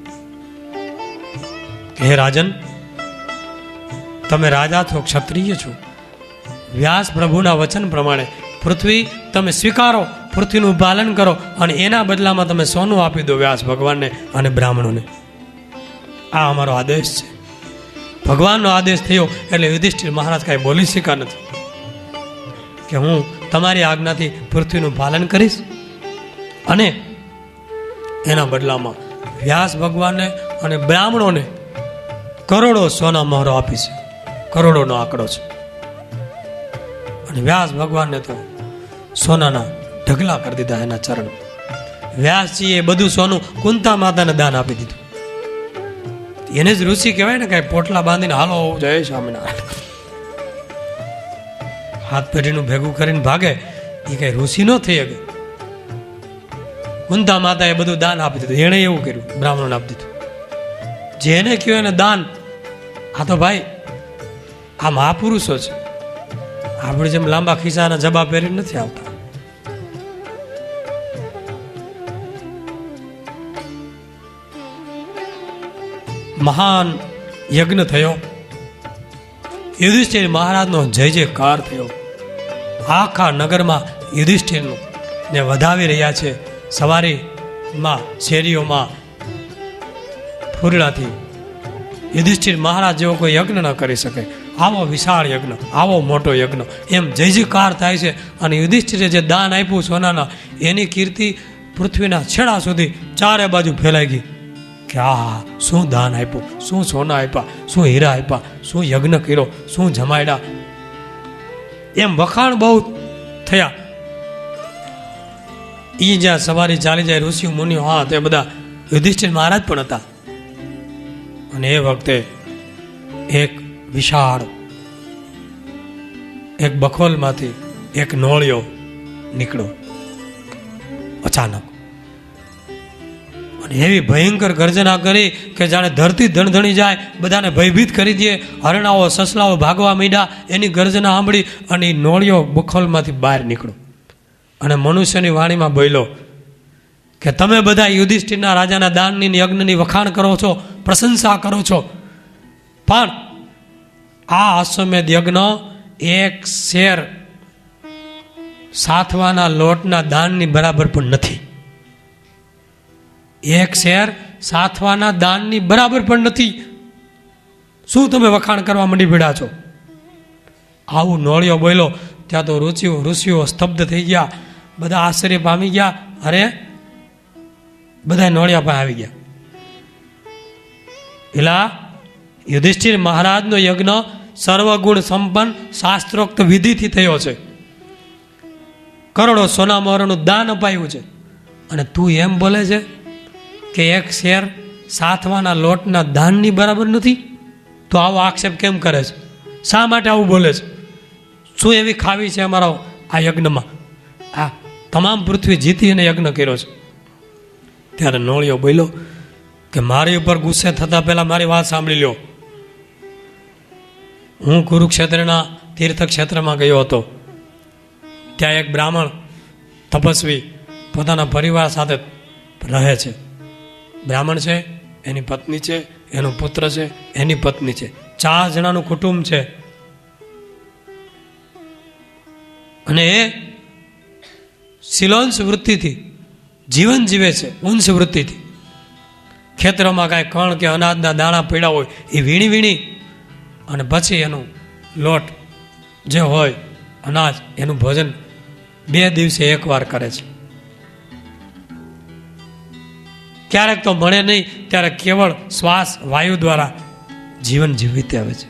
કે હે રાજન, તમે રાજા છો, ક્ષત્રિય છો. વ્યાસ પ્રભુના વચન પ્રમાણે પૃથ્વી તમે સ્વીકારો, પૃથ્વીનું પાલન કરો અને એના બદલામાં તમે સોનું આપી દો વ્યાસ ભગવાનને અને બ્રાહ્મણોને. આ અમારો આદેશ છે. ભગવાનનો આદેશ થયો એટલે યુધિષ્ઠિર મહારાજ કાંઈ બોલી શક્યા નથી કે હું તમારી આજ્ઞાથી પૃથ્વીનું પાલન કરીશ અને એના બદલામાં વ્યાસ ભગવાનને અને બ્રાહ્મણોને કરોડો સોના મહોરો આપીશ. કરોડોનો આંકડો છે. અને વ્યાસ ભગવાનને તો સોનાના ઢગલા કરી દીધા એના ચરણ. વ્યાસજીએ બધું સોનું કુંતા માતાને દાન આપી દીધું. એને જ ઋષિ કહેવાય ને, કઈ પોટલા બાંધીને હાલો જય સ્વામિનારાયણ, હાથ પેઢીનું ભેગું કરીને ભાગે, એ કઈ ઋષિ ન થઈ શકે. કુંતા માતાએ બધું દાન આપી દીધું. એણે એવું કર્યું, બ્રાહ્મણોને આપી દીધું. જેને કહ્યું એને દાન. આ તો ભાઈ આ મહાપુરુષો છે. આપણે જેમ લાંબા ખિસ્સાના જબા પહેરીને નથી આવતા. મહાન યજ્ઞ થયો. યુધિષ્ઠિર મહારાજનો જય જયકાર થયો. આખા નગરમાં યુધિષ્ઠિરનું ને વધાવી રહ્યા છે. સવારીમાં, શેરીઓમાં ફૂરડાથી યુધિષ્ઠિર મહારાજ જેવો કોઈ યજ્ઞ ન કરી શકે. આવો વિશાળ યજ્ઞ, આવો મોટો યજ્ઞ, એમ જય જયકાર થાય છે. અને યુધિષ્ઠિરે જે દાન આપ્યું સોનાના, એની કીર્તિ પૃથ્વીના છેડા સુધી ચારે બાજુ ફેલાઈ ગઈ કે આ શું દાન આપ્યું, શું સોના આપ્યા, શું હીરા આપ્યા, શું યજ્ઞ કર્યો, શું જમાડ્યા, એમ વખાણ બહુ થયા. એ જ્યાં સવારી ચાલી જાય, ઋષિ મુનિઓ, હા, તે બધા યુધિષ્ઠિર મહારાજ પણ હતા. અને એ વખતે એક વિશાળ એક બખોલમાંથી એક નોળિયો નીકળ્યો અચાનક. અને એવી ભયંકર ગર્જના કરી કે જાણે ધરતી ધણધણી જાય, બધાને ભયભીત કરી દે. હરણાઓ, સસલાઓ ભાગવા માંડ્યા એની ગર્જના સાંભળી. અને એ નોળિયો બખોલમાંથી બહાર નીકળ્યો અને મનુષ્યની વાણીમાં બોલ્યો કે તમે બધા યુધિષ્ઠિરના રાજાના દાનની, યજ્ઞની વખાણ કરો છો, પ્રશંસા કરો છો, પણ આ અશ્વમેધ યજ્ઞ એક શેર સાથવાના લોટના દાનની બરાબર પણ નથી. એક શેર સાથવાના દાનની બરાબર પણ નથી. શું તમે વખાણ કરવા માંડી પડ્યા છો? આવું નોળિયો બોલ્યો ત્યાં તો ઋષિઓ સ્તબ્ધ થઈ ગયા. બધા આશ્ચર્ય પામી ગયા. અરે, બધા નોળિયા પાસે આવી ગયા. એલા યુધિષ્ઠિર મહારાજનો યજ્ઞ સર્વગુણ સંપન્ન શાસ્ત્રોક્ત વિધિથી થયો છે. કરોડો સોના મોહરનું દાન અપાયું છે, અને તું એમ બોલે છે કે એક શેર સાથવાના લોટના દાનની બરાબર નથી? તો આવો આક્ષેપ કેમ કરે છે? શા માટે આવું બોલે છે? શું એવી ખાવી છે અમારા આ યજ્ઞમાં? આ તમામ પૃથ્વી જીતી અને યજ્ઞ કર્યો છે. ત્યારે નોળિયો બોલ્યો કે મારી ઉપર ગુસ્સે થતાં પહેલાં મારી વાત સાંભળી લ્યો. હું કુરુક્ષેત્રના તીર્થક્ષેત્રમાં ગયો હતો. ત્યાં એક બ્રાહ્મણ તપસ્વી પોતાના પરિવાર સાથે રહે છે. બ્રાહ્મણ છે, એની પત્ની છે, એનો પુત્ર છે, એની પત્ની છે, 4 જણાનું કુટુંબ છે. અને એ શિલોંશ વૃત્તિથી જીવન જીવે છે, ઉંશ વૃત્તિથી. ખેતરોમાં કાંઈ કણ કે અનાજના દાણા પડ્યા હોય એ વીણી વીણી અને પછી એનું લોટ જે હોય અનાજ, એનું ભોજન 2 દિવસે એકવાર કરે છે. ક્યારેક તો મળે નહીં ત્યારે કેવળ શ્વાસ વાયુ દ્વારા જીવન જીવિત આવે છે.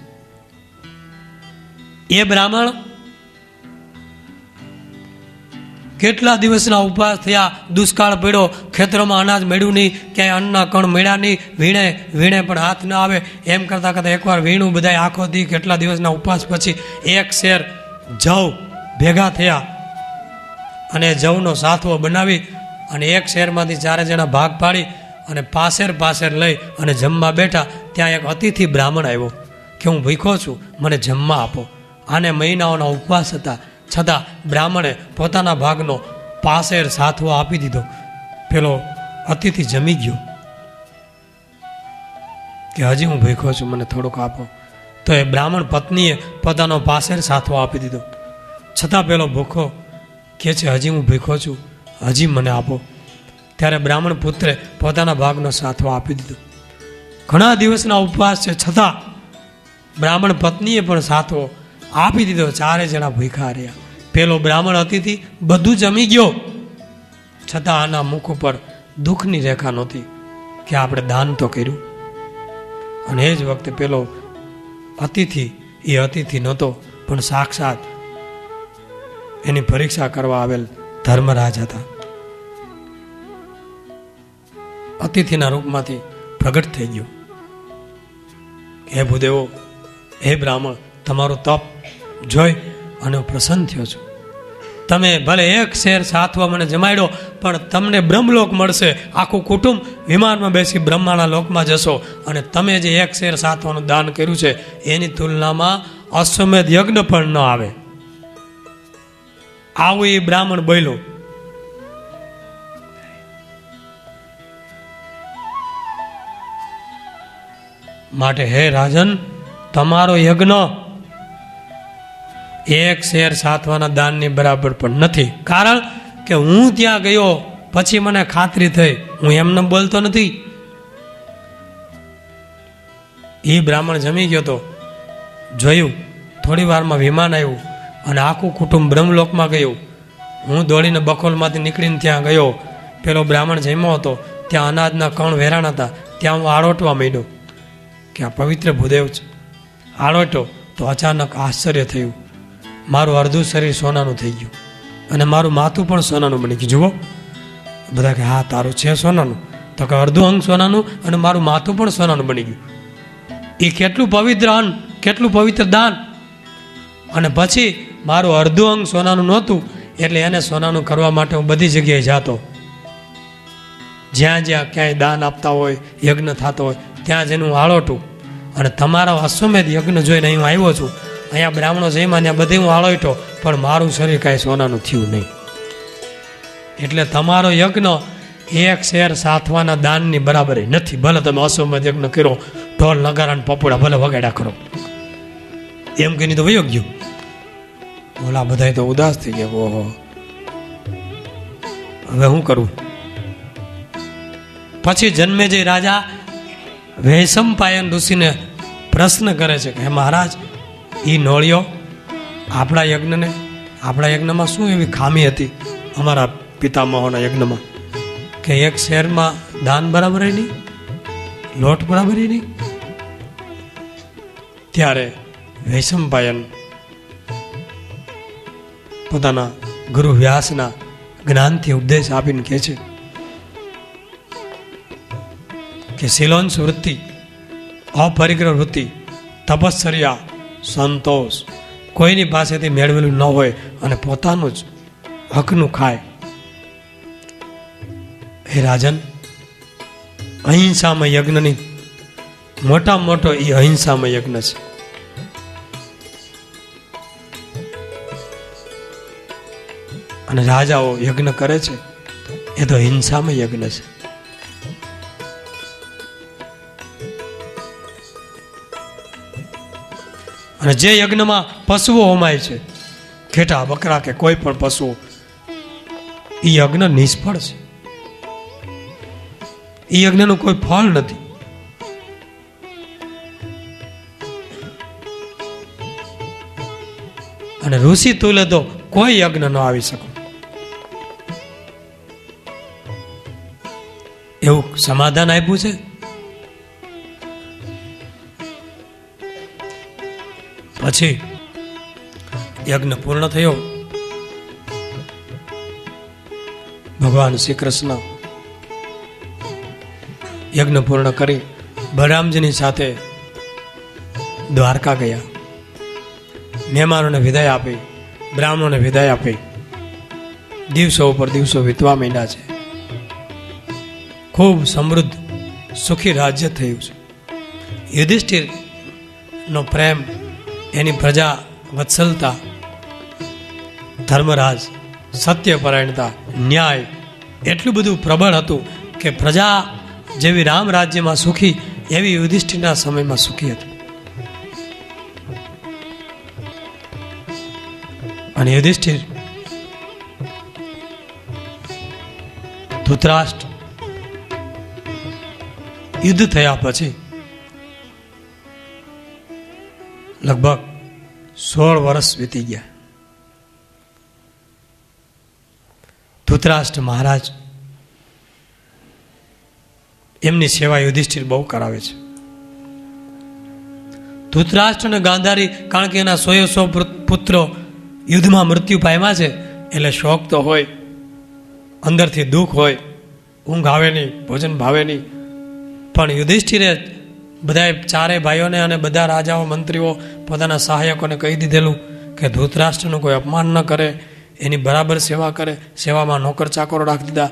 એ બ્રાહ્મણ કેટલા દિવસના ઉપવાસ થયા, દુષ્કાળ પડ્યો, ખેતરોમાં અનાજ મળ્યું નહીં, ક્યાંય અન્નના કણ મળ્યા નહીં, વીણે વીણે પણ હાથ ન આવે. એમ કરતાં કરતાં એકવાર વીણું, બધા આખો દી કેટલા દિવસના ઉપવાસ પછી એક શેર જવ ભેગા થયા અને જવનો સાથવો બનાવી અને એક શેરમાંથી 4 જણા ભાગ પાડી અને પાસેર લઈ અને જમવા બેઠા. ત્યાં એક અતિથિ બ્રાહ્મણ આવ્યો કે હું ભૂખ્યો છું, મને જમવા આપો. આને મહિનાઓના ઉપવાસ હતા, છતાં બ્રાહ્મણે પોતાના ભાગનો પાસેર સાથવો આપી દીધો. પેલો અતિથિ જમી ગયો કે હજી હું ભૂખ્યો છું, મને થોડુંક આપો. તો એ બ્રાહ્મણ પત્નીએ પોતાનો પાસેર સાથવો આપી દીધો. છતાં પેલો ભૂખો કહે છે હજી હું ભૂખ્યો છું, હજી મને આપો. ત્યારે બ્રાહ્મણ પુત્રે પોતાના ભાગનો સાથવો આપી દીધો. ઘણા દિવસના ઉપવાસ છે, છતાં બ્રાહ્મણ પત્નીએ પણ સાથવો આપી દીધો. 4 જણા ભૂખ્યા રહ્યા. પેલો બ્રાહ્મણ અતિથિ બધું જમી ગયો, છતાં આના મુખ ઉપર દુઃખની રેખા નહોતી કે આપણે દાન તો કર્યું. અને એ જ વખતે પેલો અતિથિ એ અતિથિ નહોતો, પણ સાક્ષાત એની પરીક્ષા કરવા આવેલ ધર્મરાજ હતા. અતિથિના રૂપમાંથી પ્રગટ થઈ ગયો. હે ભૂદેવો, હે બ્રાહ્મણ, તમારું તપ જોઈ અને હું પ્રસન્ન થયો છું. તમે ભલે એક શેર સાથવા મને જમાડ્યો, પણ તમને બ્રહ્મલોક મળશે. આખું કુટુંબ વિમાનમાં બેસી બ્રહ્માના લોકમાં જશો. અને તમે જે એક શેર સાથવાનું દાન કર્યું છે એની તુલનામાં અશ્વમેધ યજ્ઞ પણ ન આવે. આવું એ બ્રાહ્મણ બોલ્યો. માટે હે રાજન, તમારો યજ્ઞ એક શેર સાથવાના દાનની બરાબર પણ નથી. કારણ કે હું ત્યાં ગયો પછી મને ખાતરી થઈ, હું એમને બોલતો નથી. એ બ્રાહ્મણ જમી ગયો તો જોયું, થોડી વારમાં વિમાન આવ્યું અને આખું કુટુંબ બ્રહ્મલોકમાં ગયું. હું દોડીને બખોલમાંથી નીકળીને ત્યાં ગયો. પેલો બ્રાહ્મણ જમ્યો હતો, ત્યાં અનાજના કણ વેરાણ હતા. ત્યાં હું આળોટવા માંડ્યો કે આ પવિત્ર ભૂદેવ છે. આળોટો તો અચાનક આશ્ચર્ય થયું. મારું અડધું શરીર સોનાનું થઈ ગયું અને મારું માથું પણ સોનાનું બની ગયું. જુઓ, બધા કે હા તારું છે સોનાનું, તો કે અડધું અંગ સોનાનું અને મારું માથું પણ સોનાનું બની ગયું. એ કેટલું પવિત્ર અન્ન, કેટલું પવિત્ર દાન. અને પછી મારું અડધું અંગ સોનાનું નહોતું, એટલે એને સોનાનું કરવા માટે હું બધી જગ્યાએ જાતો. જ્યાં જ્યાં ક્યાંય દાન આપતા હોય, યજ્ઞ થતો હોય, ત્યાં જઈને હું આળોટું. અને તમારો અશ્વમેધ યજ્ઞ જોઈને અહીં આવ્યો છું. અહીંયા બ્રાહ્મણો જઈમાં ત્યાં બધે હું આળોટો, પણ મારું શરીર કાંઈ સોનાનું થયું નહીં. એટલે તમારો યજ્ઞ એક શેર સાથવાના દાનની બરાબર નથી. ભલે તમે અશ્વમેધ યજ્ઞ કર્યો, ઢોલ નગારા ને પપોડા ભલે વગાડ્યા કરો, એમ કહીને તો વયો ગયું. ઓલા બધા તો ઉદાસ થઈ ગયા. ઓહો, હવે શું કરવું? પછી જન્મે જે રાજા વૈશંપાયન ઋષિને પ્રશ્ન કરે છે કે હે મહારાજ, એ નોળિયો આપણા યજ્ઞમાં શું એવી ખામી હતી અમારા પિતામહોના યજ્ઞમાં કે એક શેરમાં દાન બરાબર નહીં, લોટ બરાબર નહીં? ત્યારે વૈશંપાયન પોતાના ગુરુ વ્યાસના જ્ઞાનથી ઉપદેશ આપીને કહે છે કે શીલોન્સ વૃત્તિ, અપરિગ્રહ વૃત્તિ, તપશ્ચર્યા, સંતોષ કોઈની પાસેથી મેળવેલું ન હોય અને પોતાનું જ હકનું ખાય. હે રાજન, અહિંસામય યજ્ઞની મોટામાં મોટો એ અહિંસામય યજ્ઞ છે. અને રાજાઓ યજ્ઞ કરે છે એ તો હિંસામય યજ્ઞ છે. અને જે યજ્ઞમાં પશુઓ હોમાય છે, ઘેટા બકરા કે કોઈ પણ પશુઓ, એ યજ્ઞ નિષ્ફળ છે. એ યજ્ઞનું કોઈ ફળ નથી. અને ઋષિ તુલે તો કોઈ યજ્ઞ ન આવી શકે એવું સમાધાન આપ્યું છે. પછી યજ્ઞ પૂર્ણ થયો. ભગવાન શ્રી કૃષ્ણ યજ્ઞ પૂર્ણ કરી બલરામજીની સાથે દ્વારકા ગયા. મહેમાનોને વિદાય આપી, બ્રાહ્મણોને વિદાય આપી. દિવસો ઉપર દિવસો વીતવા માંડ્યા છે. ખૂબ સમૃદ્ધ સુખી રાજ્ય થયું છે. યુધિષ્ઠિરનો પ્રેમ, એની પ્રજા વત્સલતા, ધર્મરાજ, સત્યપરાયણતા, ન્યાય એટલું બધું પ્રબળ હતું કે પ્રજા જેવી રામ રાજ્યમાં સુખી એવી યુધિષ્ઠિરના સમયમાં સુખી હતી. અને યુધિષ્ઠિર ધૃતરાષ્ટ્ર યુદ્ધ થયા પછી લગભગ 16 વર્ષ વીતી ગયા. ધૃતરાષ્ટ્ર મહારાજ એમની સેવા યુધિષ્ઠિર બહુ કરાવે છે. ધૃતરાષ્ટ્ર અને ગાંધારી, કારણ કે એના 100 પુત્રો યુદ્ધમાં મૃત્યુ પામ્યા છે એટલે શોક તો હોય, અંદરથી દુઃખ હોય, ઊંઘ આવે નહીં, ભોજન ભાવે નહીં. પણ યુધિષ્ઠિરે બધા ચારે ભાઈઓને અને બધા રાજાઓ, મંત્રીઓ, પોતાના સહાયકોને કહી દીધેલું કે ધૃતરાષ્ટ્રનું કોઈ અપમાન ન કરે, એની બરાબર સેવા કરે. સેવામાં નોકર ચાકરો રાખી દીધા.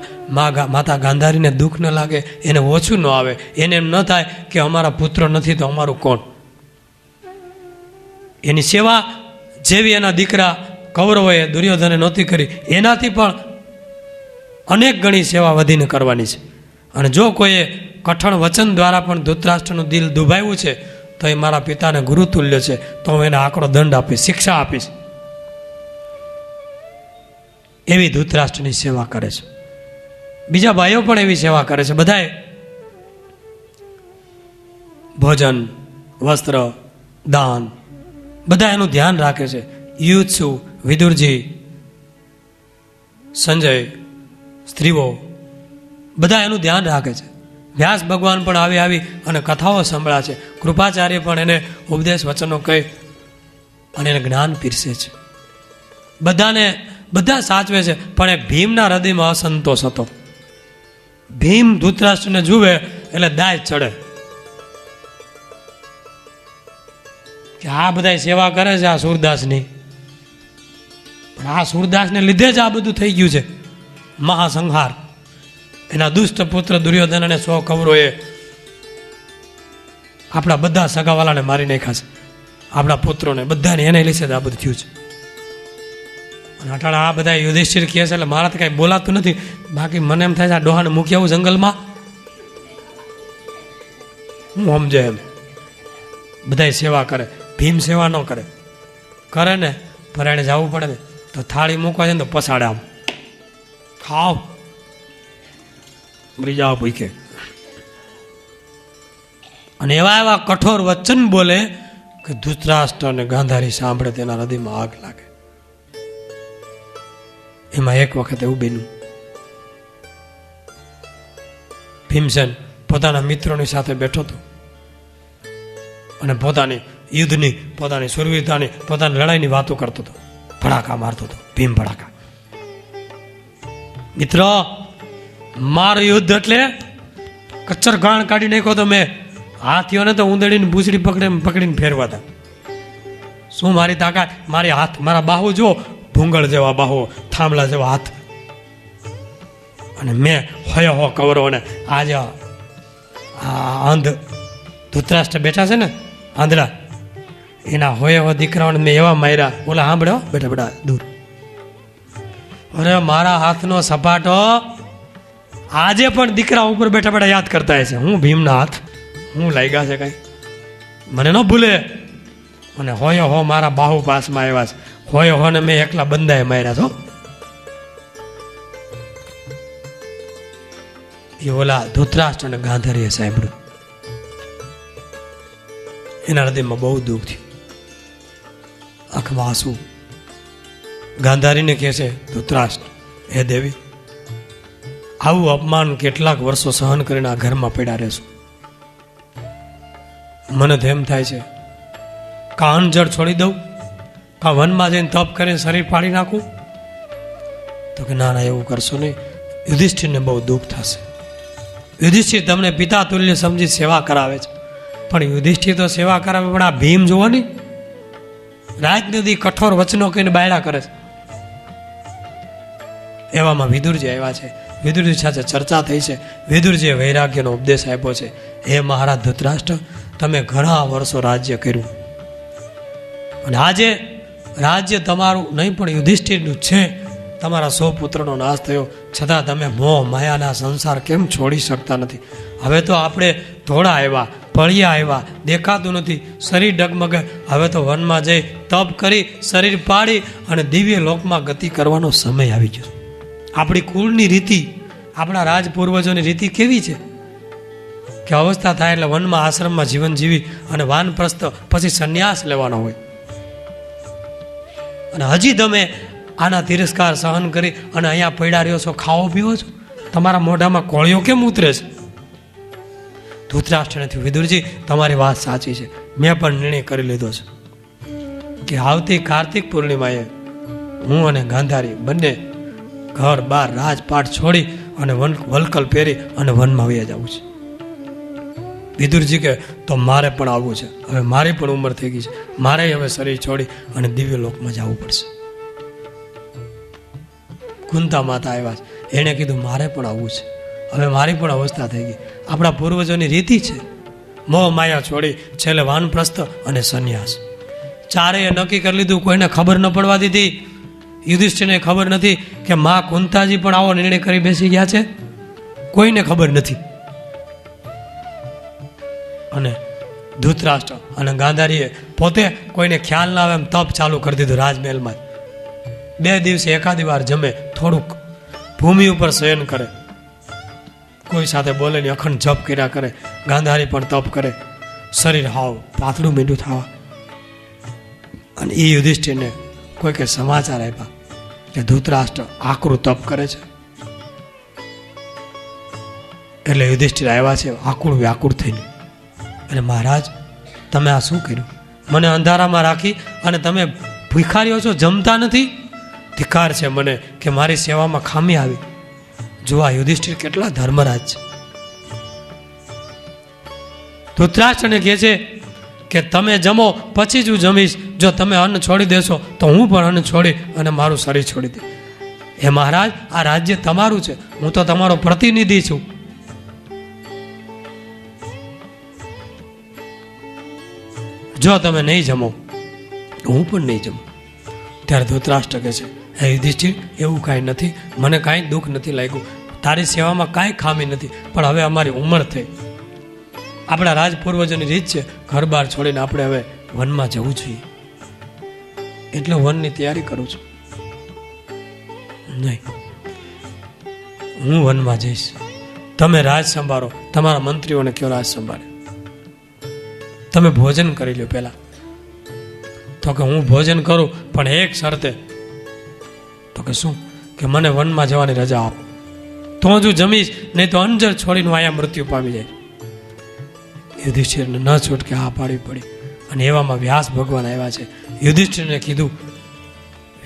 માતા ગાંધારીને દુઃખ ન લાગે, એને ઓછું ન આવે, એને એમ ન થાય કે અમારા પુત્ર નથી તો અમારું કોણ. એની સેવા જેવી એના દીકરા કૌરવોએ, દુર્યોધને નહોતી કરી, એનાથી પણ અનેક ગણી સેવા વધીને કરવાની છે. અને જો કોઈએ કઠણ વચન દ્વારા પણ ધૃતરાષ્ટ્રનું દિલ દુભાવ્યું છે તો એ મારા પિતાને ગુરુતુલ્ય છે, તો હું એને આકરો દંડ આપીશ, શિક્ષા આપીશ. એવી ધૃતરાષ્ટ્રની સેવા કરે છે. બીજા ભાઈઓ પણ એવી સેવા કરે છે. બધાએ ભોજન, વસ્ત્ર, દાન બધા એનું ધ્યાન રાખે છે. યુત્સુ, વિદુરજી, સંજય, સ્ત્રીઓ બધા એનું ધ્યાન રાખે છે. વ્યાસ ભગવાન પણ આવી અને કથાઓ સંભળા છે. કૃપાચાર્ય પણ એને ઉપદેશ વચનો કહી અને એને જ્ઞાન પીરસે છે. બધા સાચવે છે. પણ એક ભીમના હૃદયમાં અસંતોષ હતો. ભીમ ધૃતરાષ્ટ્રને જુએ એટલે દાય ચડે કે આ બધા સેવા કરે છે આ સૂરદાસની, પણ આ સૂરદાસને લીધે જ આ બધું થઈ ગયું છે. મહાસંહાર એના દુષ્ટ પુત્ર દુર્યોધન અને 100 કૌરવોએ આપણા બધા સગાવાલાને મારી નાખ્યા છે. આપણા પુત્રોને બધાને એને લીધે જ આ બધું થયું છે. અને અટાણે આ બધા યુધિષ્ઠિર કહે છે એટલે મારાથી કાંઈ બોલાતું નથી. બાકી મને એમ થાય છે આ ડોહાને મૂકી આવું જંગલમાં, હું સમજે એમ. બધા સેવા કરે. ભીમ સેવા ન કરે, કરે ને પરાણે જવું પડે ને તો થાળી મૂકવા છે ને તો પસાડે, આમ ખાવ બીજા ભૂખે. અને એવા કઠોર વચન બોલે કે ધૃતરાષ્ટ્ર અને ગાંધારી સાંભળે તેના હૃદયમાં આગ લાગે. એમાં એક વખત એવું બન્યું, ભીમસેન પોતાના મિત્રોની સાથે બેઠો હતો અને પોતાની યુદ્ધની, પોતાની સુરવીરતાની, પોતાની લડાઈની વાતો કરતો હતો, ભડાકા મારતો હતો, ભીમ ભડાકા. મિત્ર, મારું યુદ્ધ એટલે કચ્ચર ગાણ કાઢી નાખ્યો તો મેં. હાથીઓને તો ઉંદડીને ભૂસડી પકડીને ફેરવાતા. શું મારી તાકાત, મારી હાથ, મારા બાહુ જો, ભૂંગળ જેવા બાહુ, થાંભલા જેવા હાથ. અને મેં હોયો હો કવરો. અને આજે અંધ ધૃતરાષ્ટ્ર બેઠા છે ને આંધળા, એના હોયા હો દીકરાઓને મેં એવા માર્યા. ઓલા સાંભળ્યો બેઠા બેઠા દૂર. અરે મારા હાથનો સપાટો આજે પણ દીકરા ઉપર બેઠા બેઠા યાદ કરતા હશે. હું ભીમના હાથ, હું લાગ્યા છે કઈ, મને ન ભૂલે. અને હોયો હો મારા બાહુ પાસમાં આવ્યા છે. હોયો હો ને મેં એકલા બંદાએ માર્યા છો. એ ઓલા ધૃતરાષ્ટ્ર અને ગાંધારીએ સાંભળ્યું. એના હૃદયમાં બહુ દુઃખ થયું, આંખમાં આંસુ. ગાંધારીને કહે છે ધૃતરાષ્ટ્ર, હે દેવી, આવું અપમાન કેટલાક વર્ષો સહન કરીને આ ઘરમાં પડ્યા રહેશું. મને તો એમ થાય છે કા અનજળ છોડી દઉં, કા વનમાં જઈને તપ કરીને શરીર પાડી નાખું. તો કે ના ના, એવું કરશો નહીં. યુધિષ્ઠિરને બહુ દુઃખ થશે. યુધિષ્ઠિર તમને પિતા તુલ્ય સમજી સેવા કરાવે છે, પણ યુધિષ્ઠિર તો સેવા કરાવે, પણ આ ભીમ જુઓ નહીં, રાજનીતિ કઠોર વચનો કહીને બાયડા કરે છે. એવામાં વિદુરજી આવ્યા છે. વિદુરજી સાથે ચર્ચા થઈ છે. વિદુરજીએ વૈરાગ્યનો ઉપદેશ આપ્યો છે. હે મહારાજ ધૃતરાષ્ટ્ર, તમે ઘણા વર્ષો રાજ્ય કર્યું, અને આજે રાજ્ય તમારું નહીં પણ યુધિષ્ઠિરનું છે. તમારા 100 પુત્રનો નાશ થયો, છતાં તમે મોહ માયાના સંસાર કેમ છોડી શકતા નથી? હવે તો આપણે ધોળા આવ્યા, પળિયા આવ્યા, દેખાતું નથી, શરીર ડગમગે. હવે તો વનમાં જઈ તપ કરી શરીર પાડી અને દિવ્ય લોકમાં ગતિ કરવાનો સમય આવી ગયો. આપણી કુળની રીતિ, આપણા રાજ પૂર્વજોની રીતિ કેવી છે કે અવસ્થા થાય એટલે વનમાં આશ્રમમાં જીવન જીવી અને વાનપ્રસ્થ પછી સંન્યાસ લેવાનો હોય. અને હજી તમે આના તિરસ્કાર સહન કરી અને અહીંયા પડ્યા રહ્યો છો, ખાઓ પીવો છો, તમારા મોઢામાં કોળીઓ કેમ ઉતરે છે? ધૃતરાષ્ટ્ર નથી, વિદુરજી તમારી વાત સાચી છે. મેં પણ નિર્ણય કરી લીધો છે કે આવતી કાર્તિક પૂર્ણિમાએ હું અને ગાંધારી બંને ઘર બાર રાજપાટ છોડી અને વલકલ પહેરી અને વનમાં વયા જવું છે. વિદુરજી કે તો મારે પણ આવવું છે. હવે મારી પણ ઉંમર થઈ ગઈ છે, મારે હવે શરીર છોડી અને દિવ્ય લોકમાં જવું પડશે. કુંતા માતા આવ્યા છે, એણે કીધું મારે પણ આવવું છે. હવે મારી પણ અવસ્થા થઈ ગઈ. આપણા પૂર્વજોની રીતિ છે મોહ માયા છોડી છેલ્લે વાનપ્રસ્થ અને સંન્યાસ. ચારેય નક્કી કરી લીધું, કોઈને ખબર ન પડવા દીધી. યુધિષ્ઠિરને ખબર નથી કે માં કુંતાજી પણ આવો નિર્ણય કરી બેસી ગયા છે, કોઈને ખબર નથી. અને ધૃતરાષ્ટ્ર અને ગાંધારીએ પોતે કોઈને ખ્યાલ ના આવે એમ તપ ચાલુ કરી દીધું રાજમહેલમાં. 2 દિવસે એકાદી વાર જમે, થોડુંક ભૂમિ ઉપર શયન કરે, કોઈ સાથે બોલે નહીં, અખંડ જપ કર્યા કરે. ગાંધારી પણ તપ કરે, શરીર હાવ પાતળું મીંડું થવા. અને એ યુધિષ્ઠિરને કોઈ કે સમાચાર આપ્યા કે ધૃતરાષ્ટ્ર આકરું તપ કરે છે. એટલે યુધિષ્ઠિર આવ્યા છે આકુળ વ્યાકુળ થઈને. એટલે મહારાજ, તમે આ શું કર્યું? મને અંધારામાં રાખી અને તમે ભિખારીઓ છો, જમતા નથી. ધિકાર છે મને કે મારી સેવામાં ખામી આવી. જો આ યુધિષ્ઠિર કેટલા ધર્મરાજ છે. ધૃતરાષ્ટ્રને કહે છે કે તમે જમો પછી જ હું જમીશ. જો તમે અન્ન છોડી દેશો તો હું પણ અન્ન છોડી અને મારું શરીર છોડી દે. હે મહારાજ, આ રાજ્ય તમારું છે, હું તો તમારો પ્રતિનિધિ છું. જો તમે નહીં જમો તો હું પણ નહીં જમું. ત્યારે ધૃતરાષ્ટ્ર કહે છે, હે યુધિષ્ઠિર, એવું કાંઈ નથી, મને કાંઈ દુઃખ નથી લાગ્યું, તારી સેવામાં કાંઈ ખામી નથી, પણ હવે અમારી ઉંમર થઈ. આપણા રાજ પૂર્વજોની રીત છે ઘર બાર છોડીને આપણે હવે વનમાં જવું જોઈએ, એટલે વનની તૈયારી કરું છું. નહીં, હું વનમાં જઈશ, તમે રાજ સંભાળો, તમારા મંત્રીઓને કયો રાજ સંભાળે. તમે ભોજન કરી લો પહેલા. તો કે હું ભોજન કરું, પણ એક શરતે. તો કે શું? કે મને વનમાં જવાની રજા આપો, તો જ હું જમીશ, નહીં તો અંજર છોડીને અહીંયા મૃત્યુ પામી જાય. યુધિષ્ઠિરને ન છૂટકે હા પાડવી પડી અને એવામાં વ્યાસ ભગવાન આવ્યા છે. યુધિષ્ઠિરને કીધું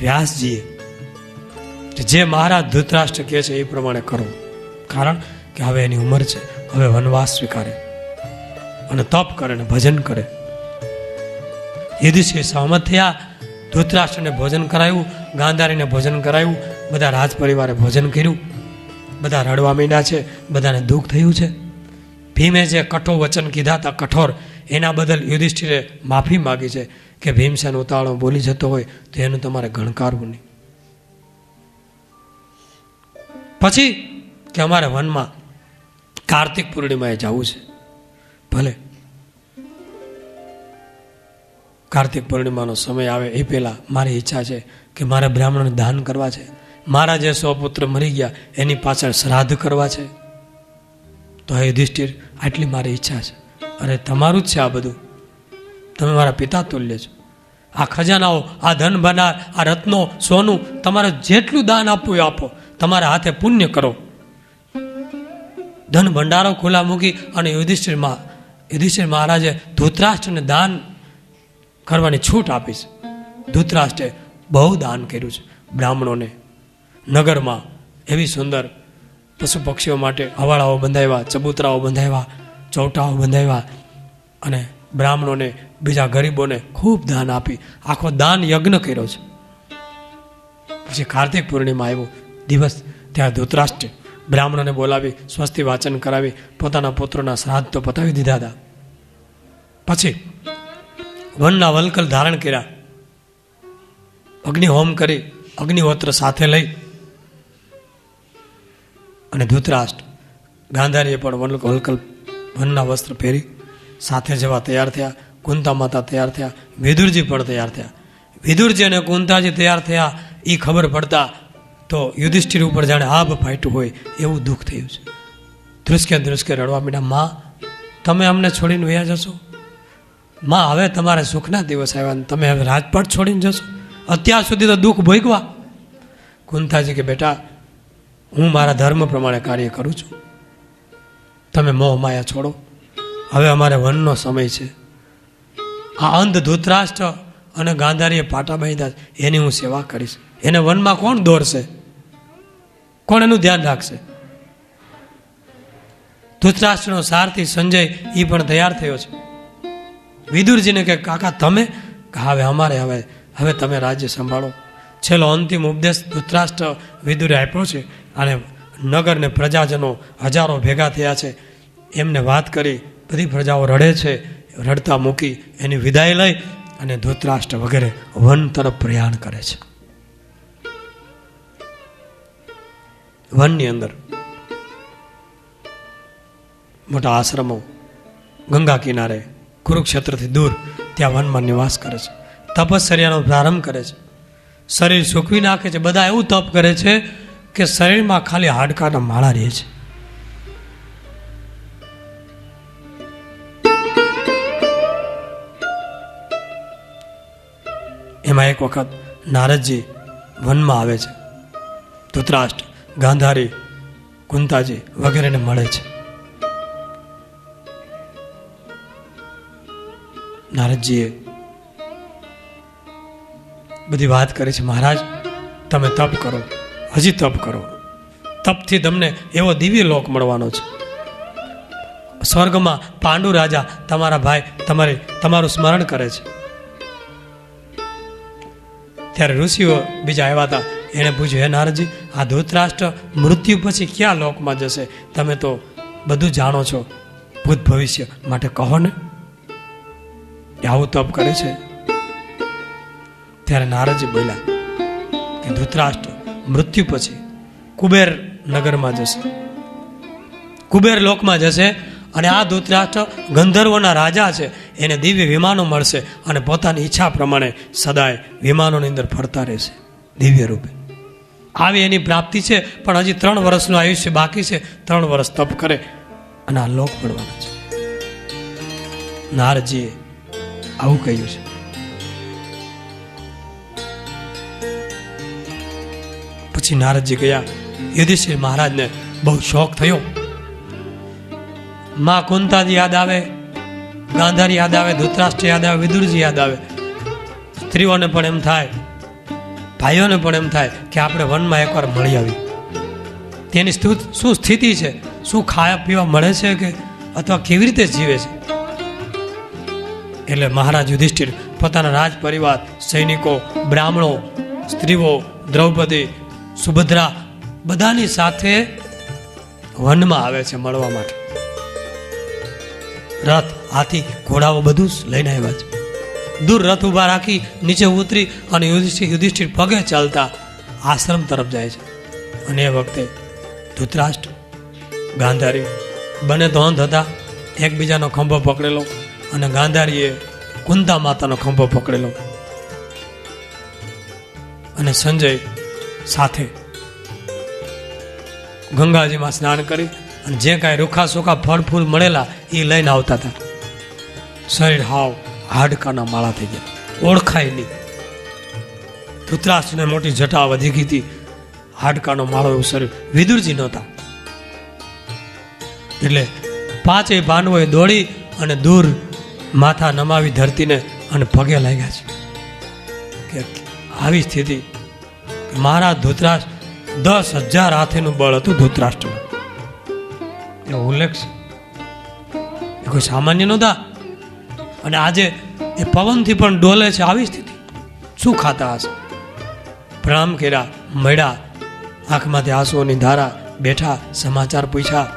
વ્યાસજીએ જે મહારાજ ધૃતરાષ્ટ્ર કહે છે એ પ્રમાણે કરો, કારણ કે હવે એની ઉંમર છે, હવે વનવાસ સ્વીકારે અને તપ કરે ને ભજન કરે. યુધિષ્ઠિર સહમત થયા. ધૃતરાષ્ટ્રને ભોજન કરાયું, ગાંધારીને ભોજન કરાયું, બધા રાજ પરિવારે ભોજન કર્યું. બધા રડવા માંડ્યા છે, બધાને દુઃખ થયું છે. ભીમે જે કઠોર વચન કીધા હતા, કઠોર, એના બદલ યુધિષ્ઠિરે માફી માગી છે કે ભીમસેન ઉતાવળો બોલી જતો હોય તો એનું તમારે ગણકારવું નહીં. પછી કે અમારે વનમાં કાર્તિક પૂર્ણિમાએ જવું છે. ભલે, કાર્તિક પૂર્ણિમાનો સમય આવે એ પહેલાં મારી ઈચ્છા છે કે મારે બ્રાહ્મણોને દાન કરવા છે. મારા જે 100 પુત્ર મરી ગયા એની પાછળ શ્રાદ્ધ કરવા છે. તો હે યુધિષ્ઠિર, આટલી મારી ઈચ્છા છે. અરે તમારું જ છે આ બધું, તમે મારા પિતા તુલ્ય છો. આ ખજાનાઓ, આ ધન ભંડાર, આ રત્નો, સોનું, તમારે જેટલું દાન આપવું એ આપો, તમારા હાથે પુણ્ય કરો. ધન ભંડારો ખુલ્લા મૂકી અને યુધિષ્ઠિર મહારાજે ધૃતરાષ્ટ્રને દાન કરવાની છૂટ આપી છે. ધૃતરાષ્ટ્રે બહુ દાન કર્યું છે બ્રાહ્મણોને. નગરમાં એવી સુંદર પશુ પક્ષીઓ માટે હવાળાઓ બંધાવ્યા, ચબૂતરાઓ બંધાવ્યા, ચૌટાઓ બંધાવ્યા અને બ્રાહ્મણોને, બીજા ગરીબોને ખૂબ દાન આપી. આખો દાન યજ્ઞ કર્યો છે. પછી કાર્તિક પૂર્ણિમા આવ્યો દિવસ, ત્યાં ધૃતરાષ્ટ્રે બ્રાહ્મણોને બોલાવી સ્વસ્તિ વાચન કરાવી પોતાના પુત્રોના શ્રાદ્ધ તો પતાવી દીધા હતા. પછી વનના વલકલ ધારણ કર્યા, અગ્નિહોમ કરી, અગ્નિહોત્ર સાથે લઈ અને ધૃતરાષ્ટ્ર, ગાંધારીએ પણ વલકલ વનના વસ્ત્ર પહેરી સાથે જવા તૈયાર થયા. કુંતા માતા તૈયાર થયા, વિદુરજી પણ તૈયાર થયા. વિદુરજી અને કુંતાજી તૈયાર થયા એ ખબર પડતા તો યુધિષ્ઠિર ઉપર જાણે આભ ફાટ્યું હોય એવું દુઃખ થયું છે. ધ્રુસકે રડવા માંડ્યા, માં તમે અમને છોડીને વયા જશો? માં હવે તમારે સુખના દિવસ આવ્યા, તમે હવે રાજપાટ છોડીને જશો? અત્યાર સુધી તો દુઃખ ભોગવા. કુંતાજી કે બેટા, હું મારા ધર્મ પ્રમાણે કાર્ય કરું છું, તમે મોહ માયા છોડો, હવે અમારે વનનો સમય છે. આ અંધ ધૃતરાષ્ટ્ર અને ગાંધારીએ પાટા બાંધ્યા, એની હું સેવા કરીશ. એને વનમાં કોણ દોરશે? કોણ એનું ધ્યાન રાખશે? ધૃતરાષ્ટ્રનો સારથી સંજય એ પણ તૈયાર થયો છે. વિદુરજીને કે કાકા તમે? હવે અમારે હવે તમે રાજ્ય સંભાળો. છેલ્લો અંતિમ ઉપદેશ ધૃતરાષ્ટ્ર વિદુરે આપ્યો છે અને નગરને પ્રજાજનો હજારો ભેગા થયા છે. એમને વાત કરી, બધી પ્રજાઓ રડે છે. રડતા મૂકી એની વિદાય લઈ અને ધૃતરાષ્ટ્ર વગેરે વન તરફ પ્રયાણ કરે છે. વનની અંદર મોટા આશ્રમો, ગંગા કિનારે, કુરુક્ષેત્રથી દૂર, ત્યાં વનમાં નિવાસ કરે છે. તપશ્ચર્યાનો પ્રારંભ કરે છે. શરીર સૂકવી નાખે છે. બધા એવું તપ કરે છે કે શરીરમાં ખાલી હાડકાના માળા રહે છે. એમાં એક વખત નારદજી વનમાં આવે છે. ધૃતરાષ્ટ્ર, ગાંધારી, કુંતાજી વગેરેને મળે છે. નારદજીએ બધી વાત કરી છે. મહારાજ, તમે તપ કરો, હજી તપ કરો. તપથી તમને એવો દિવ્ય લોક મળવાનો છે. સ્વર્ગમાં પાંડુ રાજા તમારા ભાઈ તમારું સ્મરણ કરે છે. ત્યારે ઋષિઓ બીજા આવ્યા હતા. એણે પૂછ્યું, હે નારદજી, આ ધૃતરાષ્ટ્ર મૃત્યુ પછી ક્યાં લોકમાં જશે? તમે તો બધું જાણો છો, ભૂત ભવિષ્ય, માટે કહો ને. આવું તપ કરે છે. ત્યારે નારદજી બોલ્યા કે ધૃતરાષ્ટ્ર મૃત્યુ પછી કુબેર નગરમાં જશે, કુબેર લોકમાં જશે. અને આ ધૃતરાષ્ટ્ર ગંધર્વોના રાજા છે, એને દિવ્ય વિમાનો મળશે અને પોતાની ઈચ્છા પ્રમાણે સદાય વિમાનોની અંદર ફરતા રહેશે દિવ્ય રૂપે. આવી એની પ્રાપ્તિ છે. પણ હજી 3 વર્ષનું આયુષ્ય બાકી છે. 3 વર્ષ તપ કરે અને આ લોક મળવાના છે. નારદજીએ આવું કહ્યું છે. પછી નારદજી ગયા. યુધિષ્ઠિર મહારાજને બહુ શોખ થયો. માં કુંતાજી યાદ આવે, ગાંધારી યાદ આવે, ધૃતરાષ્ટ્ર યાદ આવે, વિદુરજી યાદ આવે. સ્ત્રીઓને પણ એમ થાય, ભાઈઓને પણ એમ થાય કે આપણે વનમાં એકવાર મળી આવી. તેની શું સ્થિતિ છે, શું ખાવા પીવા મળે છે કે અથવા કેવી રીતે જીવે છે. એટલે મહારાજ યુધિષ્ઠિર પોતાના રાજ પરિવાર, સૈનિકો, બ્રાહ્મણો, સ્ત્રીઓ, દ્રૌપદી, સુભદ્રા બધાની સાથે વનમાં આવે છે મળવા માટે. રથ, હાથી, ઘોડાઓ બધું જ લઈને આવ્યા છે. દૂર રથ ઉભા રાખી નીચે ઉતરી અને યુધિષ્ઠિર પગે ચાલતા આશ્રમ તરફ જાય છે. અને એ વખતે ધૃતરાષ્ટ્ર, ગાંધારી બંને તો અંધ હતા. એકબીજાનો ખંભો પકડેલો અને ગાંધારીએ કુંતા માતાનો ખંભો પકડેલો અને સંજય સાથે ગંગાજીમાં સ્નાન કરી અને જે કાંઈ રૂખા સૂખા ફળ ફૂલ મળેલા એ લઈને આવતા હતા. શરીર હાવ હાડકાના માળા થઈ ગયા, ઓળખાય નહીં. ધૃતરાષ્ટ્રને મોટી જટા વધી ગઈ હતી, હાડકાનો માળો એવું શરીર. વિદુરજી નહોતા. એટલે પાંચેય ભાંડવોએ દોડી અને દૂર માથા નમાવી ધરતીને અને પગે લાગ્યા છે. કે આવી સ્થિતિ મહારાજ ધૃતરાષ્ટ્ર 10,000 હાથીનું બળ હતું ધૃતરાષ્ટ્રમાં. એવો ઉલ્લેખ છે. એ કોઈ સામાન્ય નહોતા. અને આજે એ પવનથી પણ ડોલે છે. આવી સ્થિતિ શું ખાતા હશે? પ્રણામ કર્યા, મળ્યા, આંખમાંથી આંસુઓની ધારા, બેઠા, સમાચાર પૂછ્યા.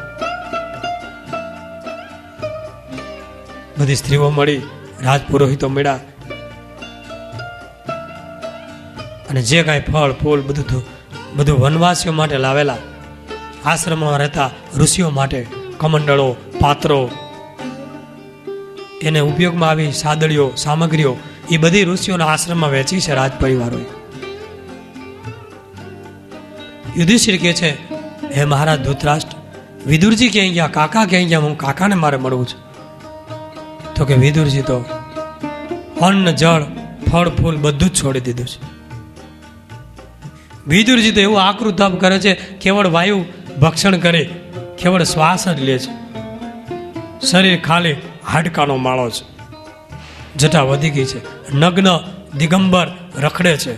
બધી સ્ત્રીઓ મળી, રાજપુરોહિતો મળ્યા અને જે કાંઈ ફળ ફૂલ બધું વનવાસીઓ માટે લાવેલા, આશ્રમમાં રહેતા ઋષિઓ માટે કમંડળો, પાત્રો, એને ઉપયોગમાં આવી સાદડીઓ, સામગ્રીઓ એ બધી ઋષિઓના આશ્રમમાં વેચી છે રાજ પરિવારોએ. યુધિષ્ઠિર કહે છે, હે મહારાજ ધૃતરાષ્ટ્ર, વિદુરજી ક્યાંય ગયા, કાકા ક્યાંય ગયા, હું કાકાને મારે મળવું છે. તો કે વિદુરજી તો અન્ન, જળ, ફળ ફૂલ બધું જ છોડી દીધું છે. વિદુરજી તો એવું આકરું તપ કરે છે, કેવળ વાયુ ભક્ષણ કરે, કેવળ શ્વાસ જ લે છે. શરીર ખાલી હાડકાનો માળો છે, જટા વધી ગઈ છે, નગ્ન દિગંબર રખડે છે.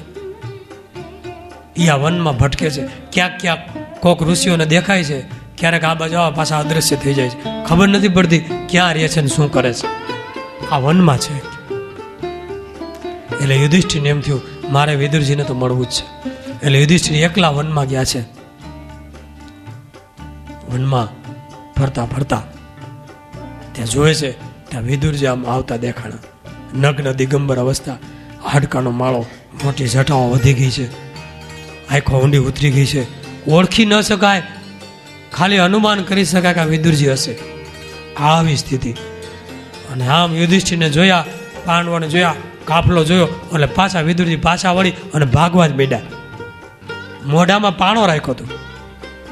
એ આ વનમાં ભટકે છે. ક્યાંક ક્યાંક કોક ઋષિઓને દેખાય છે, ક્યારેક આ બાજુ પાછા અદ્રશ્ય થઈ જાય છે. ખબર નથી પડતી ક્યાં રહે છે ને શું કરે છે. આ વનમાં છે. એટલે યુધિષ્ઠિરને એમ થયું મારે વિદુરજીને તો મળવું જ છે. એટલે યુધિષ્ઠિર એકલા વનમાં ગયા છે. વનમાં ફરતા ફરતા ત્યાં જોવે છે ત્યાં વિદુરજી આમ આવતા દેખાણા. નગ્ન દિગંબર અવસ્થા, હાડકાનો માળો, મોટી જટાઓ વધી ગઈ છે, આંખો ઊંડી ઉતરી ગઈ છે. ઓળખી ન શકાય, ખાલી અનુમાન કરી શકાય કે આ વિદુરજી હશે. આવી સ્થિતિ. અને આમ યુધિષ્ઠિરને જોયા, પાંડવોને જોયા, કાફલો જોયો એટલે પાછા વિદુરજી પાછા વળી અને ભાગવા જ બેઠા. મોઢામાં પાણો રાખ્યો હતો,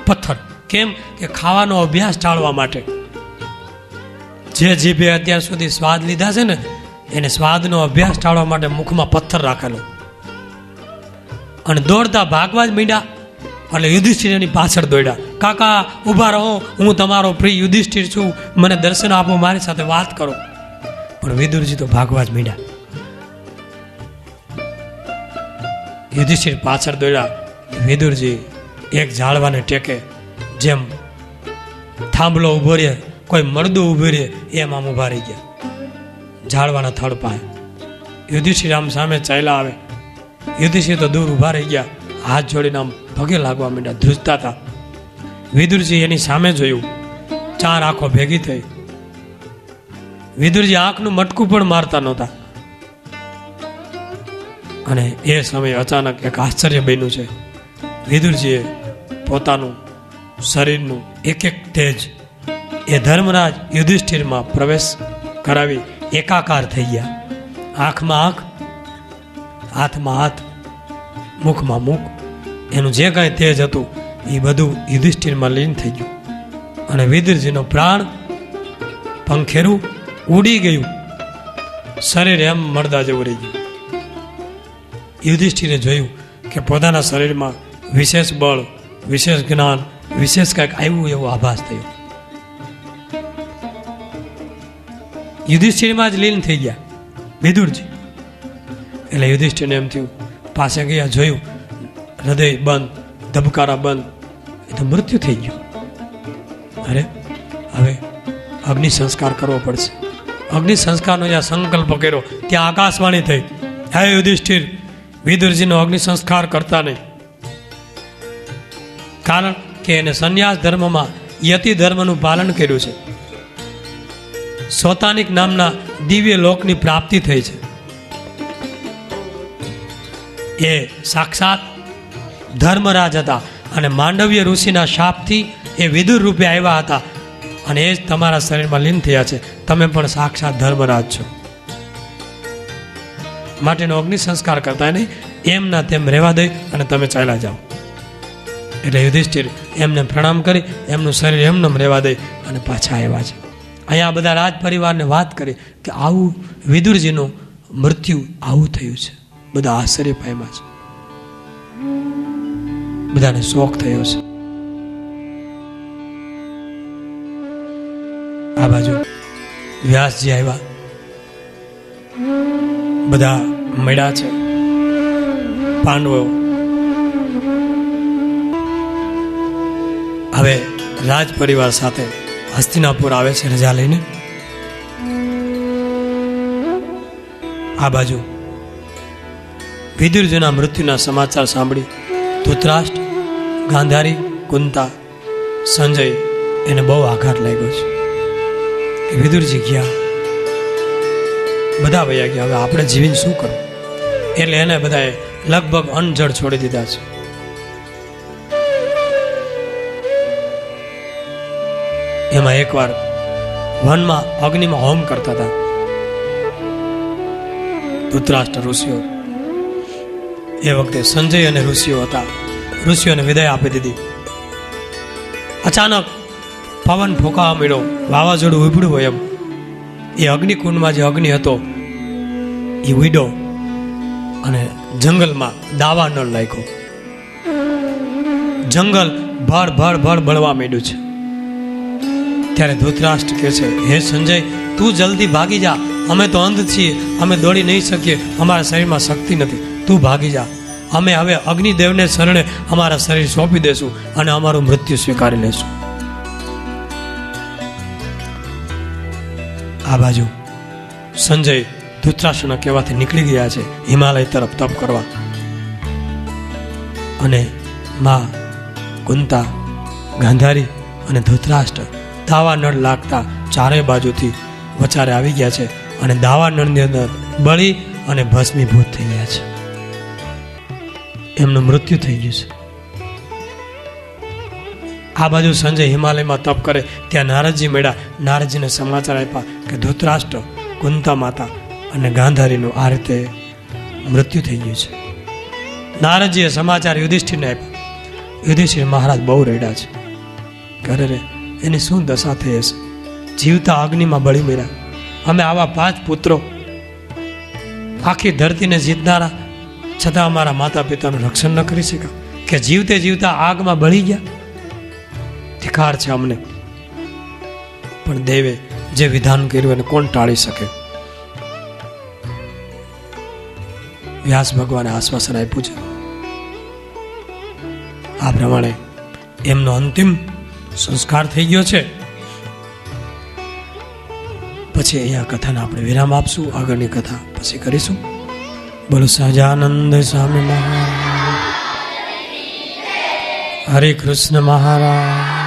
પથ્થર. કેમ કે ખાવાનો અભ્યાસ ટાળવા માટે. જે જીભે અત્યાર સુધી સ્વાદ લીધા છે ને એને સ્વાદનો અભ્યાસ ટાળવા માટે મુખમાં પથ્થર રાખેલો. અને દોડતા ભાગવા જ મીંડા. એટલે યુધિષ્ઠિર એની પાછળ દોડ્યા. કાકા ઊભા રહો, હું તમારો પ્રિય યુધિષ્ઠિર છું, મને દર્શન આપો, મારી સાથે વાત કરો. પણ વિદુરજી તો ભાગવા જ મીંડા. યુધિષ્ઠિર પાછળ દોડ્યા. વિદુરજી એક ઝાડવાને ટેકે, જેમ થાંભલો ઉભો રહે, કોઈ મળદું ઊભું રહે એમ આમ ઊભા રહી ગયા ઝાડવાના થડ પાસે. યુધિષ્ઠિર આમ સામે ચાલ્યા આવે. યુધિષ્ઠિર તો દૂર ઊભા રહી ગયા, હાથ જોડીને આમ પગે લાગવા માંડ્યા, ધ્રુજતા હતા. વિદુરજી એની સામે જોયું, 4 આંખો ભેગી થઈ. વિદુરજી આંખનું મટકું પણ મારતા નહોતા. અને એ સમયે અચાનક એક આશ્ચર્ય બન્યું છે. વિદુરજીએ પોતાનું શરીરનું એક એક તેજ એ ધર્મરાજ યુધિષ્ઠિરમાં પ્રવેશ કરાવી એકાકાર થઈ ગયા. આંખમાં આંખ, હાથમાં હાથ, મુખમાં મુખ. એનું જે કાંઈ તેજ હતું એ બધું યુધિષ્ઠિરમાં લીન થઈ ગયું. અને વિદુરજીનો પ્રાણ પંખેરું ઉડી ગયું. શરીર એમ મળદા જેવું રહી ગયું. યુધિષ્ઠિરે જોયું કે પોતાના શરીરમાં વિશેષ બળ, વિશેષ જ્ઞાન, વિશેષ કંઈક આવ્યું એવો આભાસ થયો. યુધિષ્ઠિરમાં જ લીન થઈ ગયા વિદુરજી. એટલે યુધિષ્ઠિરને એમ થયું, પાસે ગયા જોયું, હૃદય બંધ, ધબકારા બંધ, એ તો મૃત્યુ થઈ ગયું. અરે હવે અગ્નિ સંસ્કાર કરવો પડશે. અગ્નિ સંસ્કારનો જ્યાં સંકલ્પ કર્યો ત્યાં આકાશવાણી થઈ, હે યુધિષ્ઠિર, વિદુરજીનો અગ્નિ સંસ્કાર કરતા નહીં. કારણ કે એને સંન્યાસ ધર્મમાં યતિ ધર્મનું પાલન કર્યું છે. સોતાનિક નામના દિવ્ય લોકની પ્રાપ્તિ થઈ છે. એ સાક્ષાત ધર્મરાજ હતા અને માંડવ્ય ઋષિના શાપથી એ વિદુર રૂપે આવ્યા હતા અને એ જ તમારા શરીરમાં લીન થયા છે. તમે પણ સાક્ષાત ધર્મરાજ છો. માટેનો અગ્નિ સંસ્કાર કરતા નહીં, એમના તેમ રહેવા દઈ અને તમે ચાલ્યા જાઓ. એટલે યુધિષ્ઠિર એમને પ્રણામ કરી એમનું શરીર એમનેમ રહેવા દઈ અને પાછા આવ્યા છે. અહીંયા બધા રાજ પરિવારને વાત કરી કે આવું વિદુરજીનું મૃત્યુ આવું થયું છે. બધા આશ્ચર્ય પામ્યા છે, બધાને શોક થયો છે. આ બાજુ વ્યાસજી આવ્યા, બધા મળ્યા છે. પાંડવો હવે રાજ પરિવાર સાથે હસ્તિનાપુર આવે છે રજા લઈને. આ બાજુ વિદુરજીના મૃત્યુના સમાચાર સાંભળી ધૃતરાષ્ટ્ર, ગાંધારી, કુંતા, સંજય એને બહુ આઘાત લાગ્યો છે કે વિદુરજી ગયા, બધા વયા ગયા, હવે આપણે જીવીને શું કરવું? એટલે એને બધાએ લગભગ અનજળ છોડી દીધા છે. એમાં એકવાર વનમાં અગ્નિમાં હોમ કરતા હતા ધૃતરાષ્ટ્ર ઋષિઓ. એ વખતે સંજય અને ઋષિઓ હતા. ઋષિઓને વિદાય આપી દીધી. અચાનક પવન ફૂંકાવા મળ્યો, વાવાઝોડું ઉપડ્યું હોય એમ. એ અગ્નિકુંડમાં જે અગ્નિ હતો એ ઉડ્યો અને જંગલમાં દાવા ન લાગ્યો. જંગલ ભળ ભળ ભળ બળવા માંડ્યું છે. ત્યારે ધૃતરાષ્ટ્ર કહે છે, હે સંજય, તું જલ્દી ભાગી જા, અમે તો અંધ છીએ, અમે દોડી નહીં શકીએ, અમારા શરીરમાં શક્તિ નથી, તું ભાગી જા. અમે હવે અગ્નિદેવને શરણે અમારા શરીર સોંપી દેશું અને અમારું મૃત્યુ સ્વીકારી લેશું. આ બાજુ સંજય ધૃતરાષ્ટ્રના કહેવાથી નીકળી ગયા છે હિમાલય તરફ તપ કરવા. અને માં કુંતા, ગાંધારી અને ધૃતરાષ્ટ્ર દાવા નળ લાગતા ચારે બાજુથી વચારે આવી ગયા છે અને દાવા નળની અંદર બળી અને ભસ્મીભૂત થઈ ગયા છે. એમનું મૃત્યુ થઈ ગયું છે. આ બાજુ સંજય હિમાલયમાં તપ કરે ત્યાં નારદજી મળ્યા. નારદજીને સમાચાર આપ્યા કે ધૃતરાષ્ટ્ર, કુંતા માતા અને ગાંધારીનું આ રીતે મૃત્યુ થઈ ગયું છે. નારદજીએ સમાચાર યુધિષ્ઠિરને આપ્યા. યુધિષ્ઠિર મહારાજ બહુ રડ્યા છે. ઘરે રે એની શું દશા થઈ હશે? જીવતા અગ્નિમાં બળી મર્યા. અમે આવા 5 પુત્રો, આખી ધરતીને જીતનારા, છતાં અમારા માતા પિતાનું રક્ષણ ન કરી શક્યા, કે જીવતે જીવતા આગમાં બળી ગયા. ધિકાર છે અમને. પણ દેવે જે વિધાન કર્યું એને કોણ ટાળી શકે? વ્યાસ ભગવાને આશ્વાસન આપ્યું છે. આ પ્રમાણે એમનો અંતિમ સંસ્કાર થઈ ગયો છે. પછી અહીંયા કથાને આપણે વિરામ આપશું. આગળની કથા પછી કરીશું. બોલો સહજાનંદ સ્વામી મહારાજ, હરે કૃષ્ણ મહારાજ.